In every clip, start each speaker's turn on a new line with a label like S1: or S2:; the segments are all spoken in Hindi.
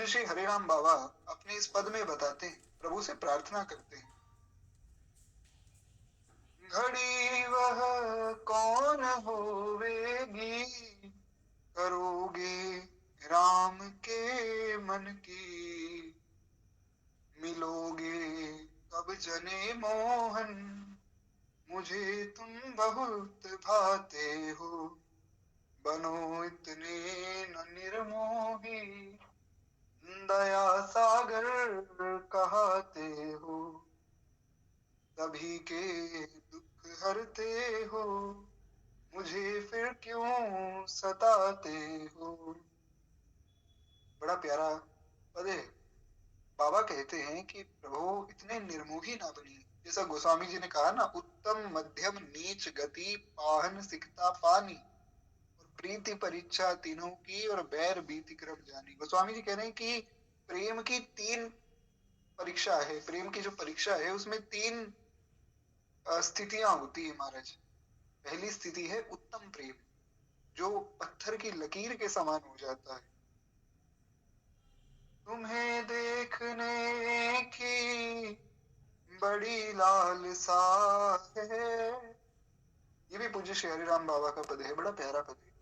S1: पूज्य श्री हरिराम बाबा अपने इस पद में बताते हैं, प्रभु से प्रार्थना करते हैं, घड़ी वह कौन होवेगी, करोगे राम के मन की, मिलोगे कब जने मोहन, मुझे तुम बहुत भाते हो, बनो इतने न निर्मोही, दया सागर कहाते हो, सभी के दुख हरते हो, मुझे फिर क्यों सताते हो। बड़ा प्यारा पद है। बाबा कहते हैं कि प्रभु इतने निर्मोही ना बनिए, जैसा गोस्वामी जी ने कहा ना, उत्तम मध्यम नीच गति पाहन सिकता पानी, और प्रीति परीक्षा तीनों की, और बैर बीति क्रम जानी। गोस्वामी जी कह रहे हैं कि प्रेम की तीन परीक्षा है, प्रेम की जो परीक्षा है उसमें तीन स्थितियां होती है महाराज। पहली स्थिति है उत्तम प्रेम, जो पत्थर की लकीर के समान हो जाता है। तुम्हें देखने की बड़ी लालसा है, ये भी पूज्य श्री हरिराम बाबा का पद है, बड़ा प्यारा पद है,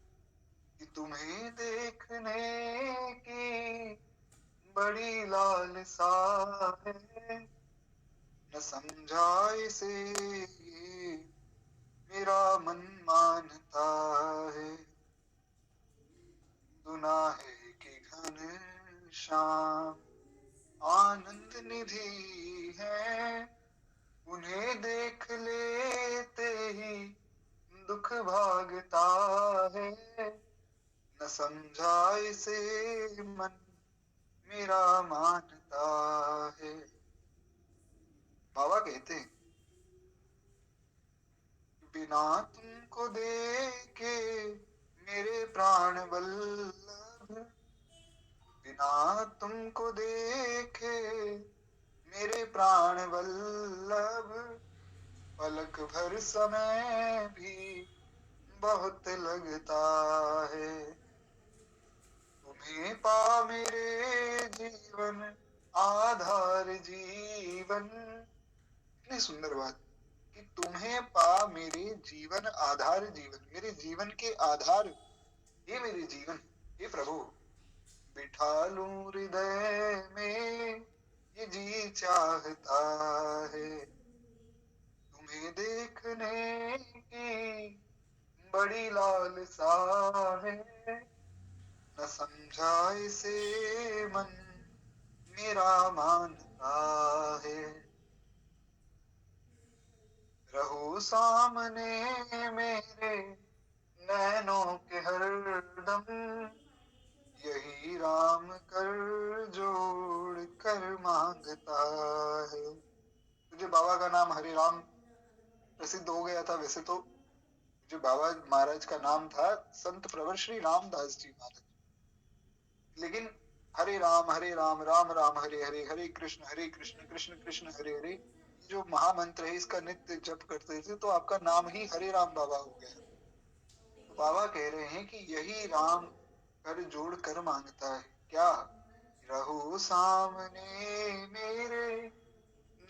S1: कि तुम्हें देखने की बड़ी लालसा है, न समझा इसे मेरा मन मानता है, सुना है कि घन श्याम आनंद निधि है, उन्हें देख लेते ही दुख भागता है, न समझा इसे मन मेरा मानता है। बाबा कहते हैं, बिना तुमको देखे मेरे प्राण वल्लभ, बिना तुमको देखे मेरे प्राण वल्लभ, पलक भर समय भी बहुत लगता है, तुम्हें पा मेरे जीवन आधार जीवन। इतनी सुंदर बात कि तुम्हें पा मेरे जीवन आधार जीवन, मेरे जीवन के आधार, ये मेरे जीवन, हे प्रभु बिठा लूं हृदय में, ये जी चाहता है, तुम्हें देखने की बड़ी लालसा है, न समझा इसे मन मेरा मानता है, रहो सामने मेरे नैनों के हरदम, यही राम कर जोड़ कर मांगता है। मुझे बाबा का नाम हरे राम प्रसिद्ध हो गया था। वैसे तो जो बाबा महाराज का नाम था संत प्रवर श्री रामदास जी महाराज, लेकिन हरे राम राम राम हरे हरे, हरे कृष्ण कृष्ण कृष्ण हरे हरे, जो महामंत्र है इसका नित्य जप करते थे तो आपका नाम ही हरे राम बाबा हो गया। तो बाबा कह रहे हैं कि यही राम कर जोड़ कर मांगता है, क्या, रहो सामने मेरे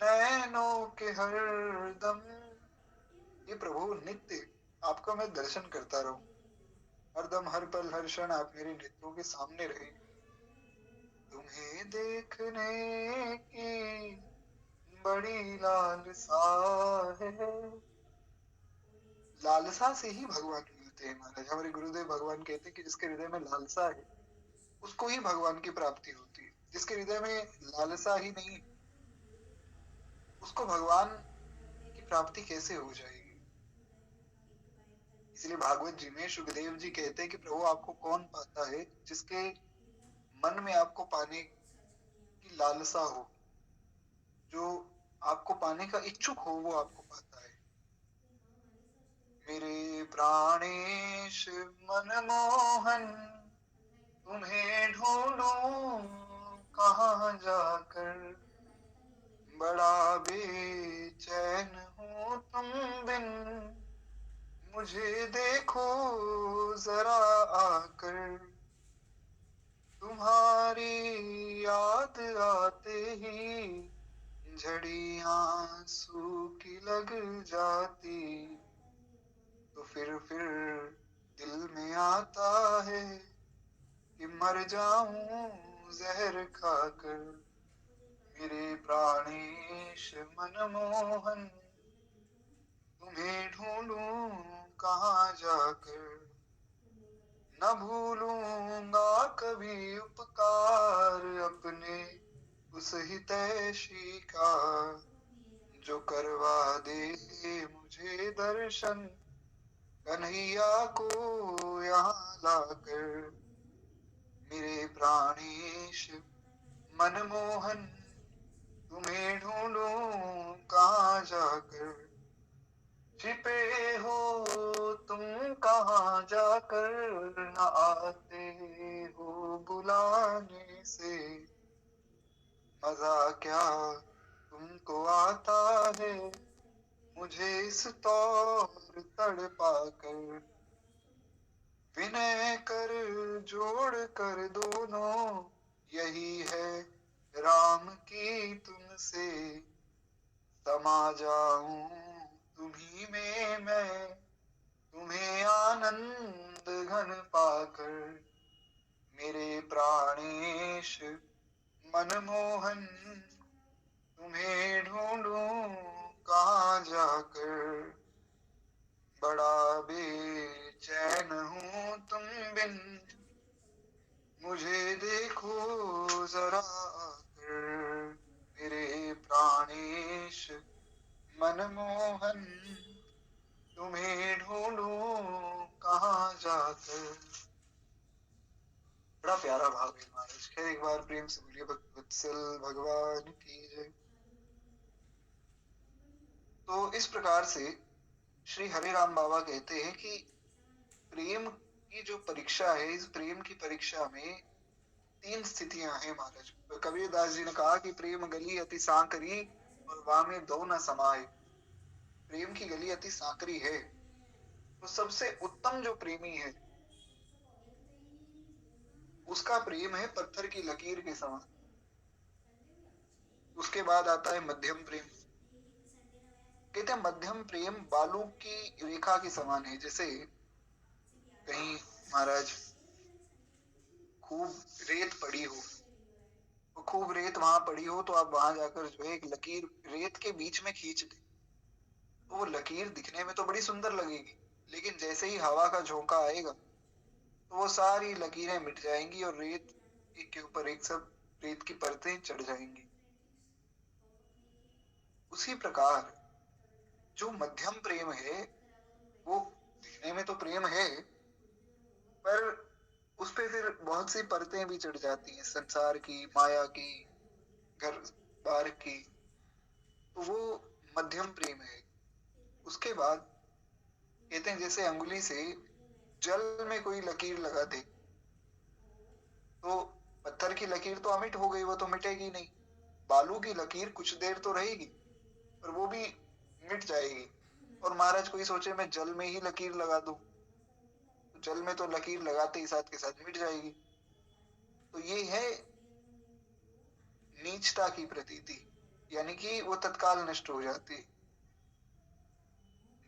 S1: नैनों के हरदम, ये प्रभु नित्य आपका मैं दर्शन करता रहूं, हरदम हर पल हर क्षण आप मेरे नेत्रों के सामने रहे, तुम्हें देखने की बड़ी लालसा है। लालसा से ही भगवान मिलते हैं महाराज। हमारे गुरुदेव भगवान कहते हैं कि जिसके हृदय में लालसा है उसको ही भगवान की प्राप्ति होती है, जिसके हृदय में लालसा ही नहीं उसको भगवान की प्राप्ति कैसे हो जाएगी। इसलिए भागवत जी में सुखदेव जी कहते हैं कि प्रभु आपको कौन पाता है, जिसके मन में आपको पाने की लालसा हो, जो आपको पाने का इच्छुक हो, वो आपको पाता है। मेरे प्राणेश मनमोहन, तुम्हें ढूंढूं कहाँ जाकर, बड़ा बेचैन हूँ तुम बिन, मुझे देखो जरा आकर, तुम्हारी आते ही झड़ियां सूखी लग जाती, तो फिर दिल में आता है कि मर जाऊं जहर खाकर। मेरे प्राणेश मनमोहन, तुम्हें ढूंढूं कहाँ जाकर। न भूलूंगा कभी उपकार अपने उस हितैषी का, जो करवा दे मुझे दर्शन कन्हैया को यहाँ लाकर। मेरे प्राणेश मनमोहन, तुम्हें ढूंढूं कहाँ जाकर। छिपे हो तुम कहाँ जाकर, न आते हो बुलाने से। मजा क्या तुमको आता है मुझे इस तौर तड़पा कर। विनय कर जोड़ कर दोनों, यही है राम की तुमसे। समा जाऊं तुम्ही में मैं, तुम्हें आनंद घन पाकर। मेरे प्राणेश मनमोहन, तुम्हें ढूंढूं कहाँ जाकर। बड़ा बेचैन हूँ तुम बिन, मुझे देखो जरा आकर। मेरे प्राणेश मनमोहन, तुम्हें ढूंढूं कहाँ जाकर। बड़ा प्यारा भाव है महाराज। खैर एक बार प्रेम से बोलिए भक्तवत्सल भगवान की जय। तो इस प्रकार से श्री हरे राम बाबा कहते हैं कि प्रेम की जो परीक्षा है, इस प्रेम की परीक्षा में तीन स्थितियां हैं महाराज। तो कबीरदास जी ने कहा कि प्रेम गली अति सांकरी और वामे दो न समाये। प्रेम की गली अति सांकरी है, तो सबसे उत्तम जो प्रेमी है उसका प्रेम है पत्थर की लकीर के समान। उसके बाद आता है मध्यम प्रेम। कहते हैं मध्यम प्रेम बालू की रेखा के समान है। जैसे कहीं महाराज खूब रेत पड़ी हो, तो खूब रेत वहां पड़ी हो तो आप वहां जाकर जो है एक लकीर रेत के बीच में खींच दे, तो वो लकीर दिखने में तो बड़ी सुंदर लगेगी, लेकिन जैसे ही हवा का झोंका आएगा तो वो सारी लकीरें मिट जाएंगी और रेत एक के ऊपर एक सब रेत की परतें चढ़ जाएंगी। उसी प्रकार जो मध्यम प्रेम है वो दिखने में तो प्रेम है, पर उस पे फिर बहुत सी परतें भी चढ़ जाती हैं, संसार की, माया की, घर बार की। तो वो मध्यम प्रेम है। उसके बाद कहते हैं जैसे अंगुली से जल में कोई लकीर लगा दे, तो पत्थर की लकीर तो अमिट हो गई, वो तो मिटेगी नहीं। बालू की लकीर कुछ देर तो रहेगी पर वो भी मिट जाएगी। और महाराज कोई सोचे मैं जल में ही लकीर लगा दूं, तो जल में तो लकीर लगाते ही साथ के साथ मिट जाएगी। तो ये है नीचता की प्रतीति, यानी कि वो तत्काल नष्ट हो जाती है।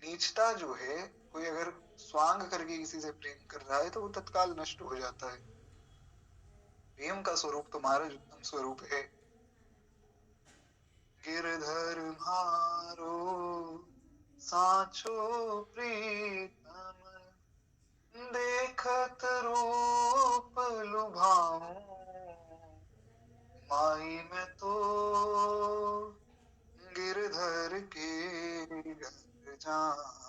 S1: नीचता जो है, कोई अगर स्वांग करके किसी से प्रेम कर रहा है तो वो तत्काल नष्ट हो जाता है। प्रेम का स्वरूप तो महाराज उत्तम स्वरूप है। गिरधर मारो साचो प्रीतम, देखत रूप लुभाऊं, माई में तो गिरधर के घर जाऊं।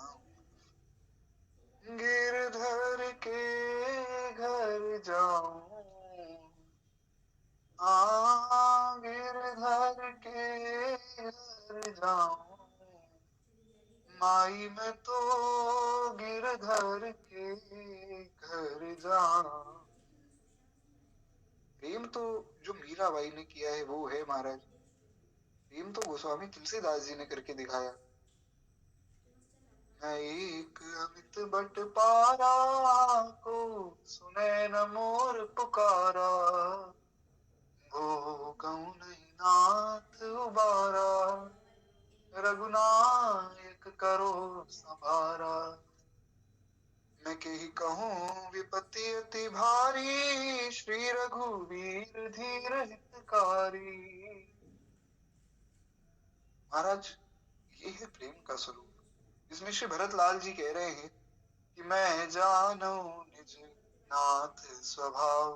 S1: गिरधर के घर जाऊं, गिरधर के घर जाऊं, माई में तो गिरधर के घर जाऊं। प्रेम तो जो मीराबाई ने किया है वो है महाराज। प्रेम तो गोस्वामी तुलसीदास जी ने करके दिखाया। मैं एक अमित बट पारा को, सुने न मोर पुकारा, हो कहूँ नहीं श्री रघुवीर धीर हितकारी। महाराज, ये है प्रेम का स्वरूप। इसमें श्री भरत लाल जी कह रहे हैं कि मैं जानो निज नाथ स्वभाव,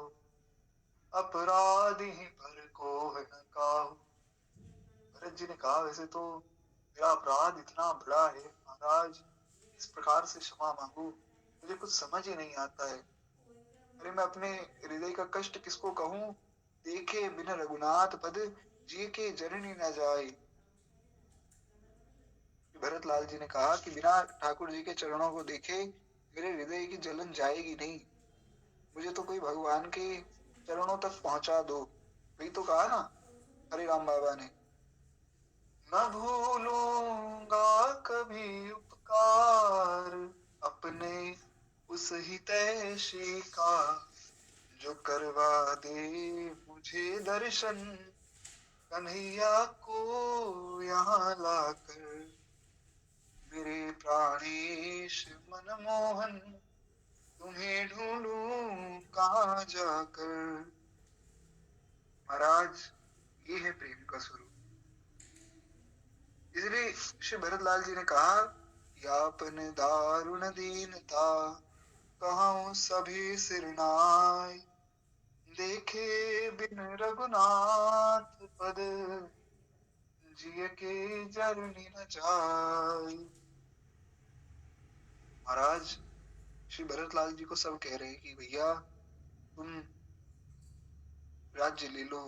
S1: अपराधी पर को न काहू। भरत जी ने कहा, वैसे तो मेरा अपराध इतना बड़ा है महाराज, इस प्रकार से क्षमा मांगू, मुझे कुछ समझ ही नहीं आता है। अरे मैं अपने हृदय का कष्ट किसको कहूँ, देखे बिन रघुनाथ पद, जी के जननी न जाए। भरत लाल जी ने कहा कि बिना ठाकुर जी के चरणों को देखे मेरे हृदय की जलन जाएगी नहीं, मुझे तो कोई भगवान के चरणों तक पहुंचा दो। वही तो कहा ना हरे राम बाबा ने, न भूलूंगा कभी उपकार अपने उस हितैषी का, जो करवा दे मुझे दर्शन कन्हैया को यहाँ लाकर। मेरे प्राणेश मनमोहन तुम्हें ढूंढूं कहाँ जाकर। महाराज, ये है प्रेम का स्वरूप। इसलिए श्री भरतलाल जी ने कहा, यापन दारुण दीनता कहूँ सभी सिरनाय, देखे बिन रघुनाथ पद, जिय के जरनी न जाय। महाराज, श्री भरतलाल जी को सब कह रहे हैं कि भैया तुम राज्य ले लो,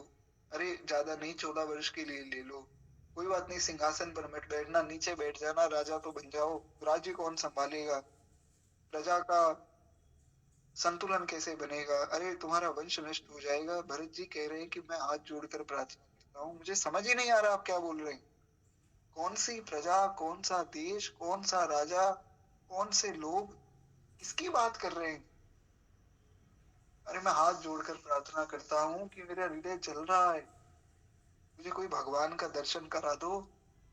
S1: अरे ज्यादा नहीं 14 वर्ष के लिए ले लो, कोई बात नहीं, सिंहासन पर मत बैठना, नीचे बैठ जाना, राजा तो बन जाओ। राज्य कौन संभालेगा, प्रजा का संतुलन कैसे बनेगा, अरे तुम्हारा वंश नष्ट हो जाएगा। भरत जी कह रहे हैं कि मैं हाथ जोड़कर प्रार्थना करता हूँ, मुझे समझ ही नहीं आ रहा आप क्या बोल रहे हैं। कौन सी प्रजा, कौन सा देश, कौन सा राजा, कौन से लोग, किसकी बात कर रहे हैं। अरे मैं हाथ जोड़कर प्रार्थना करता हूँ कि मेरा हृदय जल रहा है, मुझे कोई भगवान का दर्शन करा दो,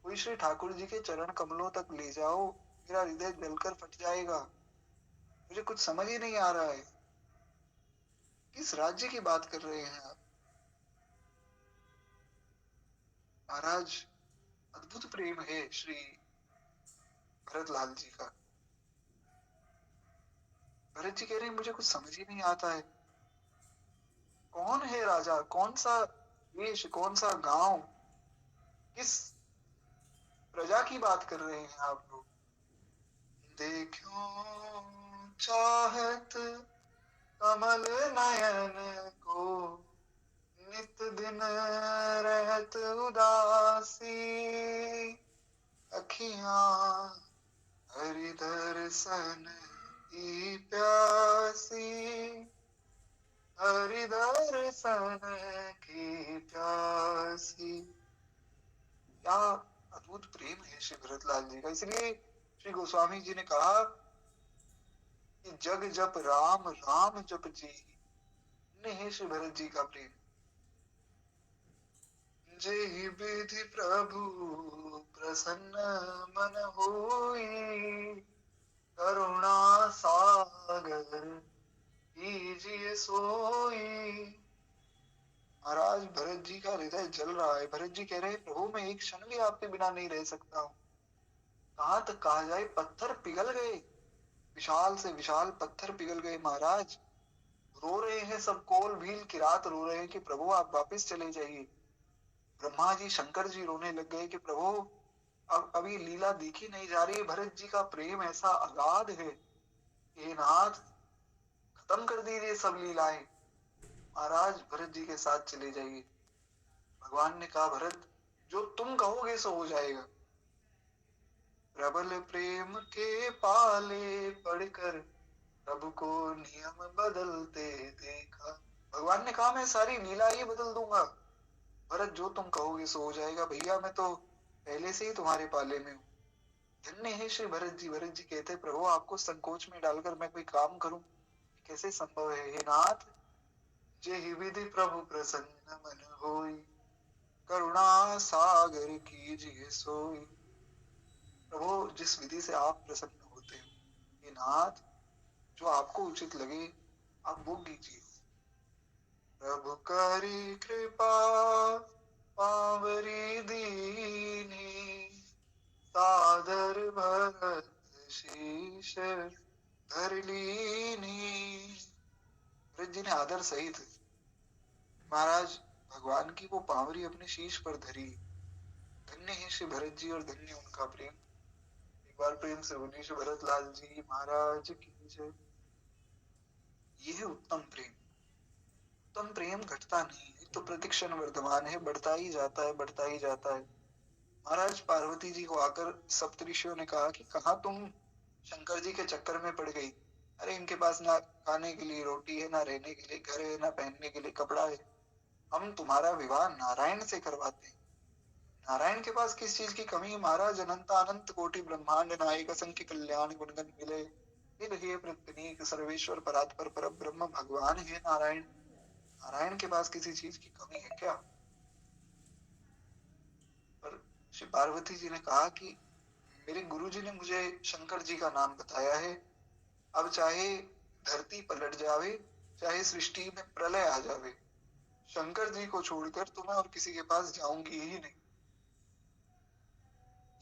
S1: कोई श्री ठाकुर जी के चरण कमलों तक ले जाओ, मेरा हृदय जलकर फट जाएगा। मुझे कुछ समझ ही नहीं आ रहा है, किस राज्य की बात कर रहे हैं आप। महाराज, अद्भुत प्रेम है श्री भरतलाल जी का। भरत जी कह रहे हैं मुझे कुछ समझ ही नहीं आता है, कौन है राजा, कौन सा देश, कौन सा गांव, किस प्रजा की बात कर रहे हैं आप लोग। देखो चाहत कमल नयन को, नित दिन रहत उदासी, अखियां हरि दर्शन की प्यासी, हरि दर्शन की प्यासी। क्या अद्भुत प्रेम है श्री भरतलाल जी का। इसलिए श्री गोस्वामी जी ने कहा कि जग जप राम राम जप जी, है श्री भरत जी का प्रेम। जय विधि प्रभु प्रसन्न मन होई, करुणा सागर कीजिए सोई। महाराज, भरत जी का हृदय जल रहा है। भरत जी कह रहे हैं प्रभु मैं एक क्षण भी आपके बिना नहीं रह सकता हूँ। कहाँ तक कहा जाए, पत्थर पिघल गए, विशाल से विशाल पत्थर पिघल गए। महाराज रो रहे हैं सब, कोल भील किरात रो रहे हैं कि प्रभु आप वापस चले जाइए। ब्रह्मा जी शंकर जी रोने लग गए कि प्रभु अब अभी लीला देखी नहीं जा रही। भरत जी का प्रेम ऐसा अगाध है, हे नाथ खत्म कर दीजिए सब लीलाएं, महाराज भरत जी के साथ चले जाइए। भगवान ने कहा भरत जो तुम कहोगे सो हो जाएगा। प्रबल प्रेम के पाले पढ़कर प्रभु को नियम बदलते देखा। भगवान ने कहा मैं सारी लीला ही बदल दूंगा, भरत जो तुम कहोगे सो हो जाएगा। भैया मैं तो पहले से ही तुम्हारे पाले में हूँ। धन्य है श्री भरत जी। भरत जी कहते प्रभु आपको संकोच में डालकर मैं कोई काम करूं कैसे संभव है। हे नाथ, जे विधि प्रभु प्रसन्न मन होई, करुणा सागर कीजिए सोई। प्रभु जिस विधि से आप प्रसन्न होते हो, हे नाथ जो आपको उचित लगे आप वो कीजिए। करी कृपा पावरी दीनी, सादर भरत शीश धर लीनी। भरत जी ने आदर सहित महाराज भगवान की वो पावरी अपने शीश पर धरी। धन्य है श्री भरत जी और धन्य उनका प्रेम। एक बार प्रेम से बोलिए श्री भरत लाल जी महाराज की जय। ये है उत्तम प्रेम। उत्तम प्रेम घटता नहीं है, तो प्रतिक्षण वर्धमान है, बढ़ता ही जाता है, बढ़ता ही जाता है। महाराज पार्वती जी को आकर सप्तऋषियों ने कहा कि कहाँ तुम शंकर जी के चक्कर में पड़ गई। अरे इनके पास ना खाने के लिए रोटी है, ना रहने के लिए घर है, ना पहनने के लिए कपड़ा है। हम तुम्हारा विवाह नारायण से करवाते हैं। नारायण के पास किस चीज की कमी है महाराज? अनंत अनंत कोटि ब्रह्मांड नायक असंख्य कल्याण गुणगण मिले हे प्रत्यनीक सर्वेश्वर परात्पर पर ब्रह्म भगवान है नारायण। नारायण के पास किसी चीज की कमी है क्या? पर श्री पार्वती जी ने कहा कि मेरे गुरु जी ने मुझे शंकर जी का नाम बताया है। अब चाहे धरती पलट जावे, चाहे सृष्टि में प्रलय आ जावे, शंकर जी को छोड़कर तो मैं और किसी के पास जाऊंगी ही नहीं।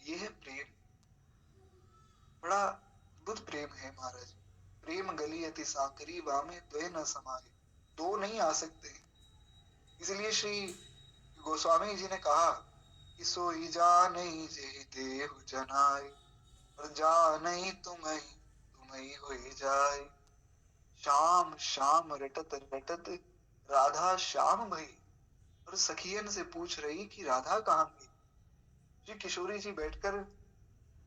S1: ये है प्रेम। बड़ा अद्भुत प्रेम है महाराज। प्रेम गली अति साकरी वामे द्वय न समाये। दो नहीं आ सकते। इसलिए श्री गोस्वामी जी ने कहा कि सोई जानई जेहि देहु जनाय, और जानई तुम्हें तुम्हें होई जाय। श्याम श्याम रटत रटत राधा श्याम भई। और सखियन से पूछ रही कि राधा कहाँ गई। श्री किशोरी जी बैठकर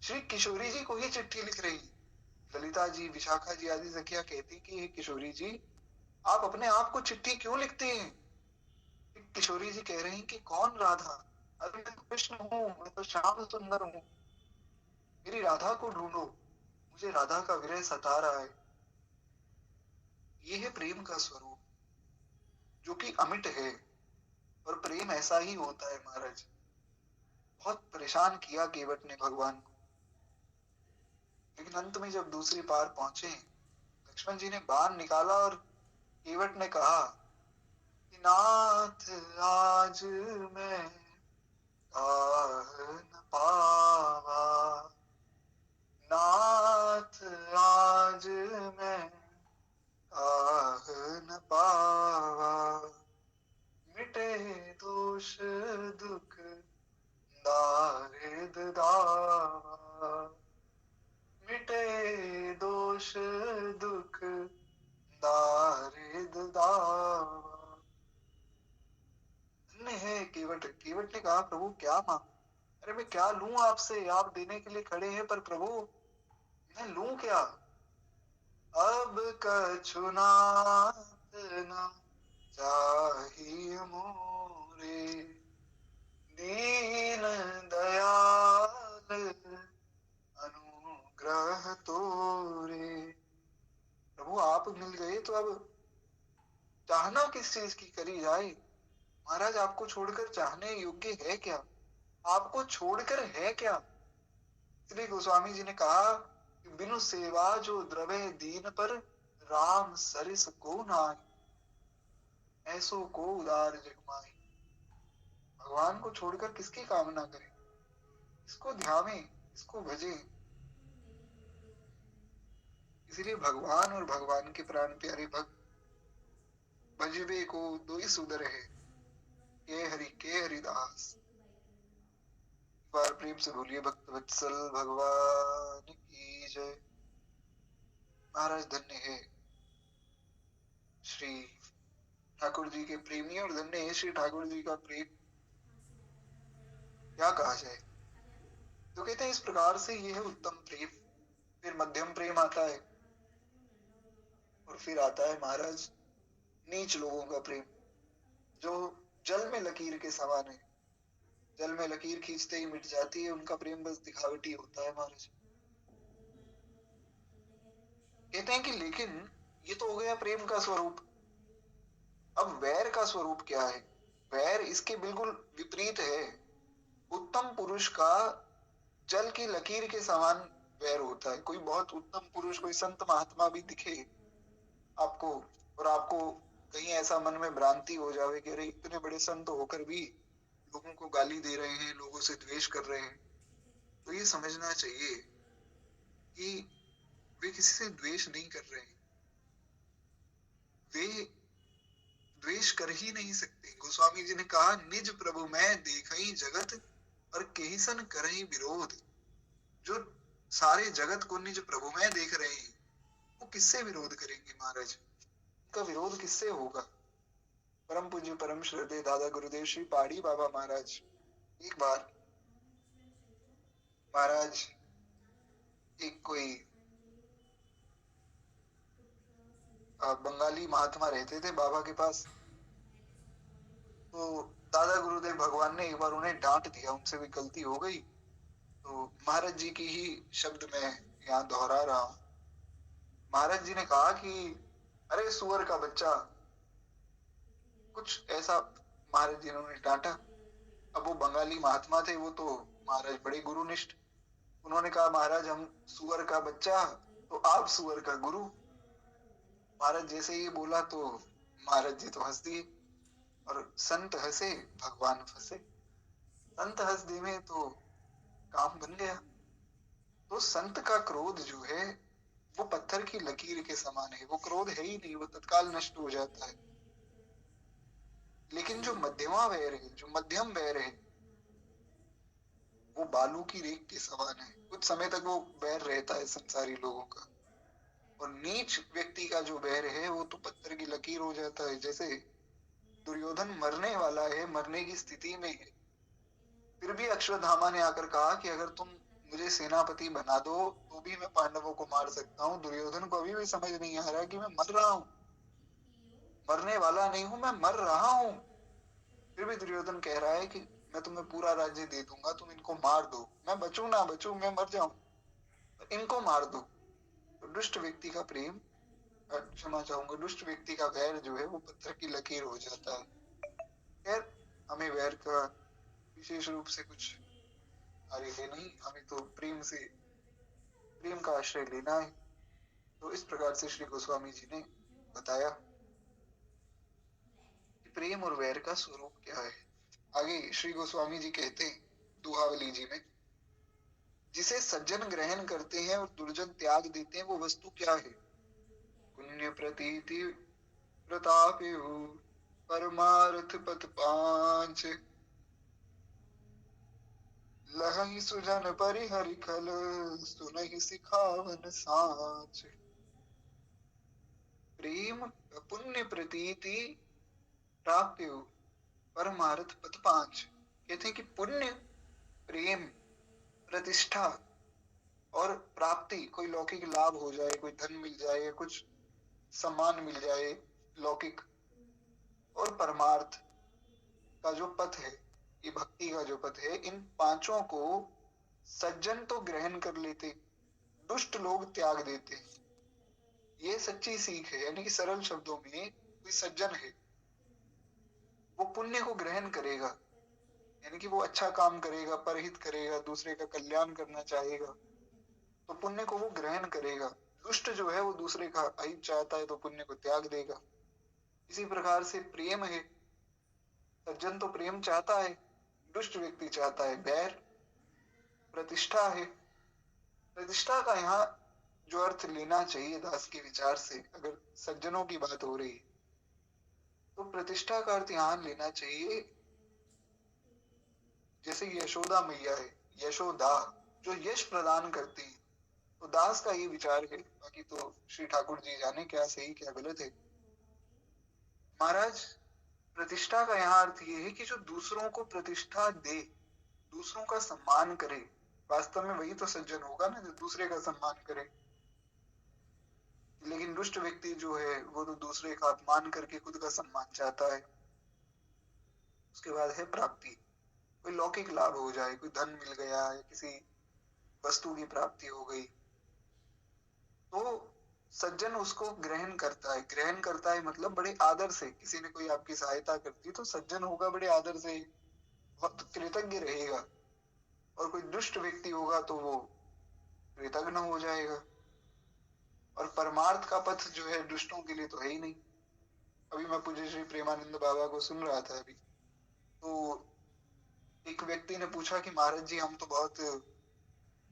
S1: श्री किशोरी जी को ही चिट्ठी लिख रही। ललिता जी, विशाखा जी आदि सखिया कहती कि किशोरी जी आप अपने आप को चिट्ठी क्यों लिखते हैं? किशोरी जी कह रही हैं कि कौन राधा? अरे मैं तो कृष्ण हूँ, मैं तो श्याम सुंदर हूँ, मेरी राधा को ढूंढो, मुझे राधा का विरह सता रहा है। ये है प्रेम का स्वरूप जो कि अमिट है। और प्रेम ऐसा ही होता है महाराज। बहुत परेशान किया केवट ने भगवान को, लेकिन अंत में जब दूसरी पार पहुंचे, लक्ष्मण जी ने बाण निकाला और केवट ने कहा कि नाथ आज मैं न पावा, नाथ आज मैं न पावा। मिटे दोष दुख दारिद दावा, मिटे दोष दुख दारिद दावा। धन्य है केवट। केवट ने कहा प्रभु क्या मांगू? अरे मैं क्या लूं आपसे? आप देने के लिए खड़े हैं, पर प्रभु मैं लूं क्या? अब कछु नाथ न चाहिए मोरे, दीन दयाल अनुग्रह तोरे। प्रभु आप मिल गए तो अब चाहना किस चीज की करी जाए? महाराज आपको छोड़कर चाहने योग्य है क्या? आपको छोड़कर है क्या? श्री गोस्वामी जी ने कहा कि बिनु सेवा जो द्रवे दीन पर, राम सरिस को नाई, ऐसो को उदार जगमाई। भगवान को छोड़कर किसकी कामना करें? इसको ध्यावे, इसको भजे। इसीलिए भगवान और भगवान के प्राण प्यारे भक्त भजबे को दो ही सुधर है, के हरिदास। बार प्रेम से बोलिए भक्त वत्सल भगवान की जय। महाराज धन्य है श्री ठाकुर जी के प्रेमी, और धन्य है श्री ठाकुर जी का प्रेम। क्या कहा जाए? तो कहते हैं इस प्रकार से ये है उत्तम प्रेम। फिर मध्यम प्रेम आता है, और फिर आता है महाराज नीच लोगों का प्रेम, जो जल में लकीर के समान है। जल में लकीर खींचते ही मिट जाती है, उनका प्रेम बस दिखावटी होता है महाराज। कहते हैं कि लेकिन ये तो हो गया प्रेम का स्वरूप। अब वैर का स्वरूप क्या है? वैर इसके बिल्कुल विपरीत है। उत्तम पुरुष का जल की लकीर के समान वैर होता है। कोई बहुत उत्तम पुरुष, कोई संत महात्मा भी दिखे आपको, और आपको कहीं ऐसा मन में भ्रांति हो जावे कि अरे इतने बड़े संत होकर भी लोगों को गाली दे रहे हैं, लोगों से द्वेष कर रहे हैं, तो ये समझना चाहिए कि वे किसी से द्वेष नहीं कर रहे हैं, वे द्वेष कर ही नहीं सकते। गोस्वामी जी ने कहा, निज प्रभु मैं देखई जगत और केहिसन करई विरोध। जो सारे जगत को निज प्रभु में देख रहे हैं, वो किससे विरोध करेंगे महाराज? उनका विरोध किससे होगा? परम पूज्य परम श्रद्धेय दादा गुरुदेव श्री पाड़ी बाबा महाराज, एक बार महाराज एक कोई बंगाली महात्मा रहते थे बाबा के पास, तो दादा गुरुदेव भगवान ने एक बार उन्हें डांट दिया, उनसे भी गलती हो गई। तो महाराज जी की ही शब्द मैं यहाँ दोहरा रहा हूँ। महाराज जी ने कहा कि अरे सुअर का बच्चा, कुछ ऐसा महाराज जी ने उन्हें डांटा। अब वो बंगाली महात्मा थे, वो तो महाराज बड़े गुरुनिष्ठ। उन्होंने कहा, महाराज हम सुअर का बच्चा तो आप सुअर का गुरु। महाराज जैसे ही बोला तो महाराज जी तो हंस दिए, और संत हंसे भगवान फंसे। संत हंस दे में तो काम बन गया। तो संत का क्रोध जो है वो पत्थर की लकीर के समान है, वो क्रोध है ही नहीं, वो तत्काल नष्ट हो जाता है। लेकिन जो मध्यमा वैर है, जो मध्यम वैर है, वो बालू की रेख के समान है। कुछ समय तक वो वैर रहता है संसारी लोगों का, और नीच व्यक्ति का जो वैर है वो तो पत्थर की लकीर हो जाता है। जैसे दुर्योधन मरने वाला है, मरने की स्थिति में है, फिर भी अश्वत्थामा ने आकर कहा कि अगर तुम मुझे सेनापति बना दो तो भी मैं पांडवों को मार सकता हूँ। दुर्योधन को अभी भी समझ नहीं आ रहा कि मैं मर रहा हूँ, मरने वाला नहीं हूं, मैं मर रहा हूँ। फिर भी दुर्योधन कह रहा है कि मैं तुम्हें पूरा राज्य दे दूंगा, तुम इनको मार दो, मैं बचूं ना बचूं, मैं मर जाऊं, तो इनको मार दो। तो दुष्ट व्यक्ति का प्रेम, क्षमा चाहूंगा, दुष्ट व्यक्ति का वैर जो है वो पत्थर की लकीर हो जाता है। खैर, हमें वैर का विशेष रूप से कुछ कार्य है नहीं, हमें तो प्रेम से, प्रेम का आश्रय लेना है। तो इस प्रकार से श्री गोस्वामी जी ने बताया कि प्रेम और वैर का स्वरूप क्या है। आगे श्री गोस्वामी जी कहते हैं दुहावली जी में, जिसे सज्जन ग्रहण करते हैं और दुर्जन त्याग देते हैं, वो वस्तु क्या है? पुण्य प्रतीति प्रताप परमार्थ पथ पांच, लहई सुजन परिहरि खल सुनहि सिखावन साच। प्रेम, पुण्य प्रतीति, प्राप्य, परमार्थ पथ पांच। कहते हैं कि पुण्य, प्रेम, प्रतिष्ठा और प्राप्ति, कोई लौकिक लाभ हो जाए, कोई धन मिल जाए या कुछ सम्मान मिल जाए लौकिक, और परमार्थ का जो पथ है, ये भक्ति का जो पथ है, इन पांचों को सज्जन तो ग्रहण कर लेते, दुष्ट लोग त्याग देते। ये सच्ची सीख है। यानी कि सरल शब्दों में, कोई सज्जन है वो पुण्य को ग्रहण करेगा, यानी कि वो अच्छा काम करेगा, परहित करेगा, दूसरे का कल्याण करना चाहेगा, तो पुण्य को वो ग्रहण करेगा। दुष्ट जो है वो दूसरे का अहित चाहता है तो पुण्य को त्याग देगा। इसी प्रकार से प्रेम है, सज्जन तो प्रेम चाहता है, दुष्ट व्यक्ति चाहता है बैर। प्रतिष्ठा है, प्रतिष्ठा का यहाँ जो अर्थ लेना चाहिए दास के विचार से, अगर सज्जनों की बात हो रही है तो प्रतिष्ठा का अर्थ यहाँ लेना चाहिए, जैसे यशोदा मैया है, यशोदा जो यश प्रदान करती है, तो दास का ये विचार है, बाकी तो श्री ठाकुर जी जाने क्या सही क्या गलत है। महाराज, प्रतिष्ठा का यहाँ अर्थ ये है कि जो दूसरों को प्रतिष्ठा दे, दूसरों का सम्मान करे, वास्तव में वही तो सज्जन होगा ना, जो दूसरे का सम्मान करे। लेकिन दुष्ट व्यक्ति जो है वो तो दूसरे का अपमान करके खुद का सम्मान चाहता है। उसके बाद है प्राप्ति, कोई लौकिक लाभ हो जाए, कोई धन मिल गया या किसी वस्तु की प्राप्ति हो गई, तो सज्जन उसको ग्रहण करता है। ग्रहण करता है मतलब बड़े आदर से, किसी ने कोई आपकी सहायता कर दी तो सज्जन होगा, बड़े आदर से वक्त कृतज्ञ रहेगा। और कोई दुष्ट व्यक्ति होगा तो वो कृतज्ञ हो जाएगा। और परमार्थ का पथ जो है दुष्टों के लिए तो है ही नहीं। अभी मैं पूज्य श्री प्रेमानंद बाबा को सुन रहा था अभी, तो एक व्यक्ति ने पूछा कि महाराज जी हम तो बहुत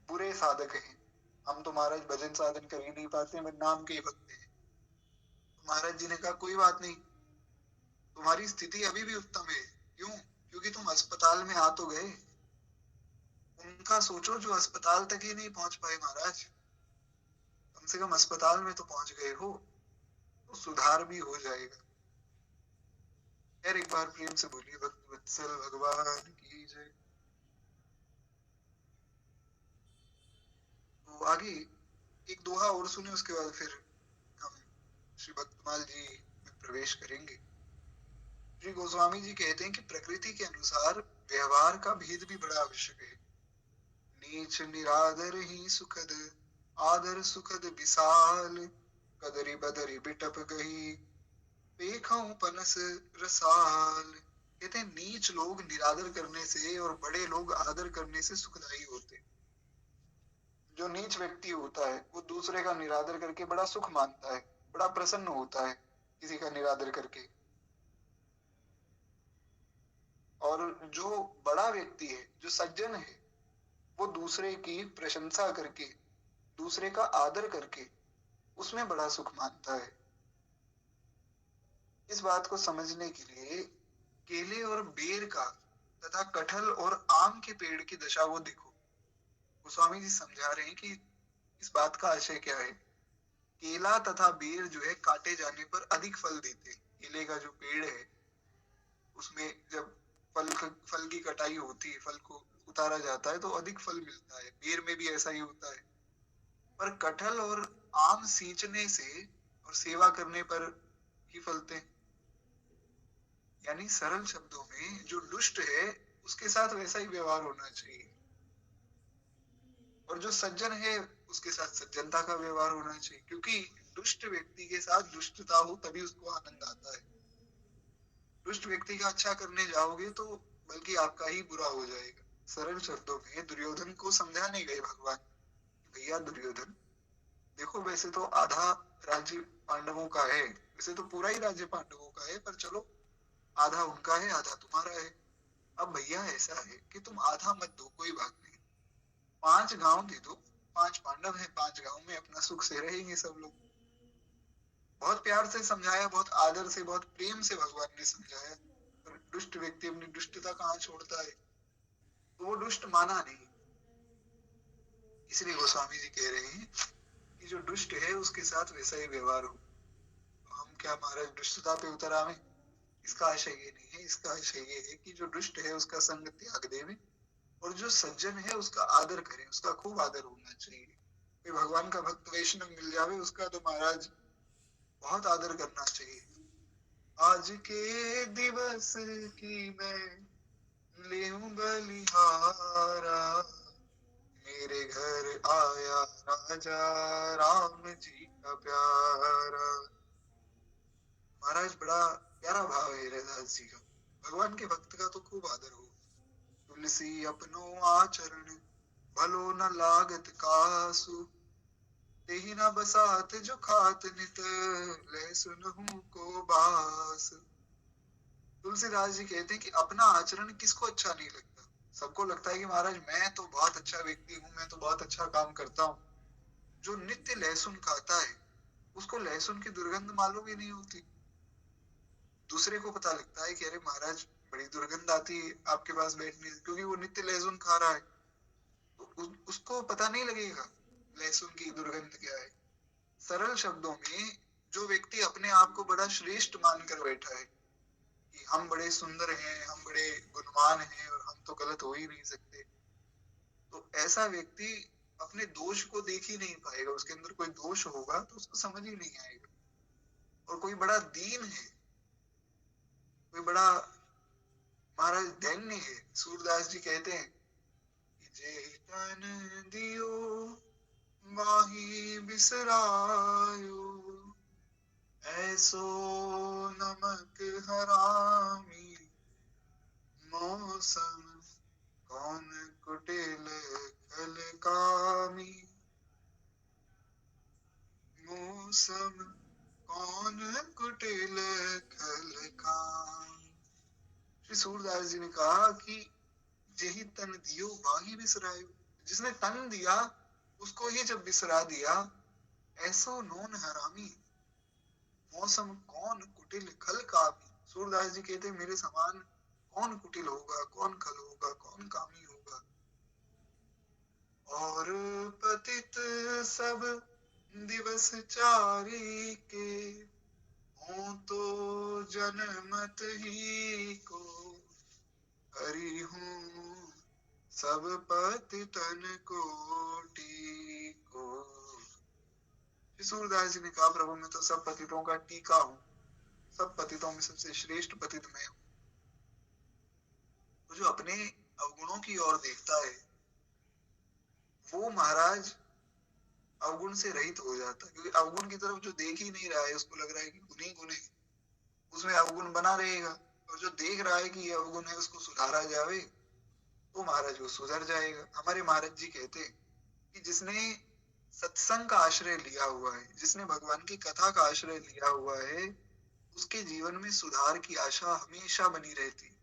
S1: बुरे साधक हैं, हम तो महाराज भजन साधन कर ही नहीं पाते, हम नाम के ही भक्त हैं। तो महाराज जी ने कहा कोई बात नहीं, तुम्हारी स्थिति अभी भी उत्तम है। क्यों? क्योंकि तुम अस्पताल में आ तो गए। उनका सोचो जो अस्पताल तक ही नहीं पहुंच पाए महाराज, कम से कम अस्पताल में तो पहुंच गए हो, तो सुधार भी हो जाएगा। खैर एक बार प्रेम से बोलिए भक्त वत्सल भगवान की जय। तो आगे एक दोहा और सुने, उसके बाद फिर हम श्री भक्तमाल जी में प्रवेश करेंगे। श्री गोस्वामी जी कहते हैं कि प्रकृति के अनुसार व्यवहार का भेद भी बड़ा आवश्यक है। नीच निरादर ही सुखद, आदर सुखद विशाल, कदरी बदरी बिटप गई, पेखों पनस रसाल। कहते हैं नीच लोग निरादर करने से और बड़े लोग आदर करने से सुखदायी होते हैं। जो नीच व्यक्ति होता है वो दूसरे का निरादर करके बड़ा सुख मानता है, बड़ा प्रसन्न होता है किसी का निरादर करके। और जो बड़ा व्यक्ति है, जो सज्जन है, वो दूसरे की प्रशंसा करके, दूसरे का आदर करके उसमें बड़ा सुख मानता है। इस बात को समझने के लिए केले और बेर का तथा कटहल और आम के पेड़ की दशा वो देखो। गोस्वामी जी समझा रहे हैं कि इस बात का आशय क्या है। केला तथा बेर जो है काटे जाने पर अधिक फल देते हैं। केले का जो पेड़ है उसमें जब फल की कटाई होती है, फल को उतारा जाता है तो अधिक फल मिलता है। बेर में भी ऐसा ही होता है। पर कटहल और आम सींचने से और सेवा करने पर ही फलते हैं। यानी सरल शब्दों में जो दुष्ट है उसके साथ वैसा ही व्यवहार होना चाहिए, और जो सज्जन है उसके साथ सज्जनता का व्यवहार होना चाहिए। क्योंकि दुष्ट व्यक्ति के साथ दुष्टता हो तभी उसको आनंद आता है। दुष्ट व्यक्ति का अच्छा करने जाओगे तो बल्कि आपका ही बुरा हो जाएगा। सरल शब्दों में दुर्योधन को समझाने गए भगवान, भैया दुर्योधन देखो, वैसे तो आधा राज्य पांडवों का है, वैसे तो पूरा ही राज्य पांडवों का है, पर चलो आधा उनका है आधा तुम्हारा है। अब भैया ऐसा है कि तुम आधा मत दो, कोई बात नहीं, 5 गांव दे दो, 5 पांडव है, 5 गांव में अपना सुख से रहेंगे सब लोग। बहुत प्यार से समझाया, बहुत आदर से, बहुत प्रेम से भगवान ने समझाया। पर दुष्ट व्यक्ति अपनी दुष्टता कहाँ छोड़ता है, तो वो दुष्ट माना नहीं। इसलिए गोस्वामी जी कह रहे हैं कि जो दुष्ट है उसके साथ वैसा ही व्यवहार हो। हम क्या महाराज दुष्टता पे उतर आवे, इसका आशय ये नहीं है। इसका आशय ये है कि जो दुष्ट है उसका संग त्याग देवे, और जो सज्जन है उसका आदर करें, उसका खूब आदर होना चाहिए। कोई भगवान का भक्त वैष्णव मिल जावे उसका तो महाराज बहुत आदर करना चाहिए। आज के दिवस की मैं लेऊं बलिहारा, मेरे घर आया राजा राम जी का प्यारा। महाराज बड़ा प्यारा भाव है हरिदास जी का। भगवान के भक्त का तो खूब आदर हो। तुलसी अपनो आचरण भलो न लागत कासु, तेहि न बसात जो खात नित, लह सुनहु को बास। तुलसीदास जी कहते हैं कि अपना आचरण किसको अच्छा नहीं लगता। सबको लगता है कि महाराज मैं तो बहुत अच्छा व्यक्ति हूँ, मैं तो बहुत अच्छा काम करता हूँ। जो नित्य लहसुन खाता है उसको लहसुन की दुर्गंध मालूम ही नहीं होती। दूसरे को पता लगता है कि अरे महाराज बड़ी दुर्गंध आती है आपके पास बैठने से, क्योंकि वो नित्य लहसुन खा रहा है। तो उसको पता नहीं लगेगा लहसुन की दुर्गंध क्या है। सरल शब्दों में जो व्यक्ति अपने आप को बड़ा श्रेष्ठ मानकर बैठा है कि हम बड़े सुंदर हैं, हम बड़े गुणवान हैं और हम तो गलत हो ही नहीं सकते, तो ऐसा व्यक्ति अपने दोष को देख ही नहीं पाएगा। उसके अंदर कोई दोष होगा तो उसको समझ ही नहीं आएगा। और कोई बड़ा दीन है, कोई बड़ा महाराज दैन्य है, सूरदास जी कहते हैं कि जे तन दियो माही बिसरायो, ऐसो नमक हरामी, मौसम कौन कुटिल खल कामी। मौसम कौन कुटिल खल काम। श्री सूरदास जी ने कहा कि जेहि तन दियो बाही बिसरायो, जिसने तन दिया उसको ही जब बिसरा दिया, ऐसो नोन हरामी, मौसम कौन कुटिल खल कामी। सूरदास जी कहते मेरे समान कौन कुटिल होगा, कौन खल होगा, कौन कामी होगा। और पतित सब दिवस चारी के, हों तो जनमत ही को, हरि हूँ सब पतितन कोटि को। सूरदास जी ने कहा प्रभु मैं तो सब पतितों का टीका हूँ, सब पतितों में सबसे श्रेष्ठ पतित मैं हूँ। तो जो अपने अवगुणों की ओर देखता है वो महाराज अवगुण से रहित हो जाता है, क्योंकि अवगुण की तरफ जो देख ही नहीं रहा है उसको लग रहा है कि गुण ही गुण है, उसमें अवगुण बना रहेगा। और जो देख रहा है कि ये अवगुण है उसको सुधारा जाए तो महाराज वो सुधर जाएगा। हमारे महाराज जी कहते हैं कि जिसने सत्संग का आश्रय लिया हुआ है, जिसने भगवान की कथा का आश्रय लिया हुआ है, उसके जीवन में सुधार की आशा हमेशा बनी रहती है।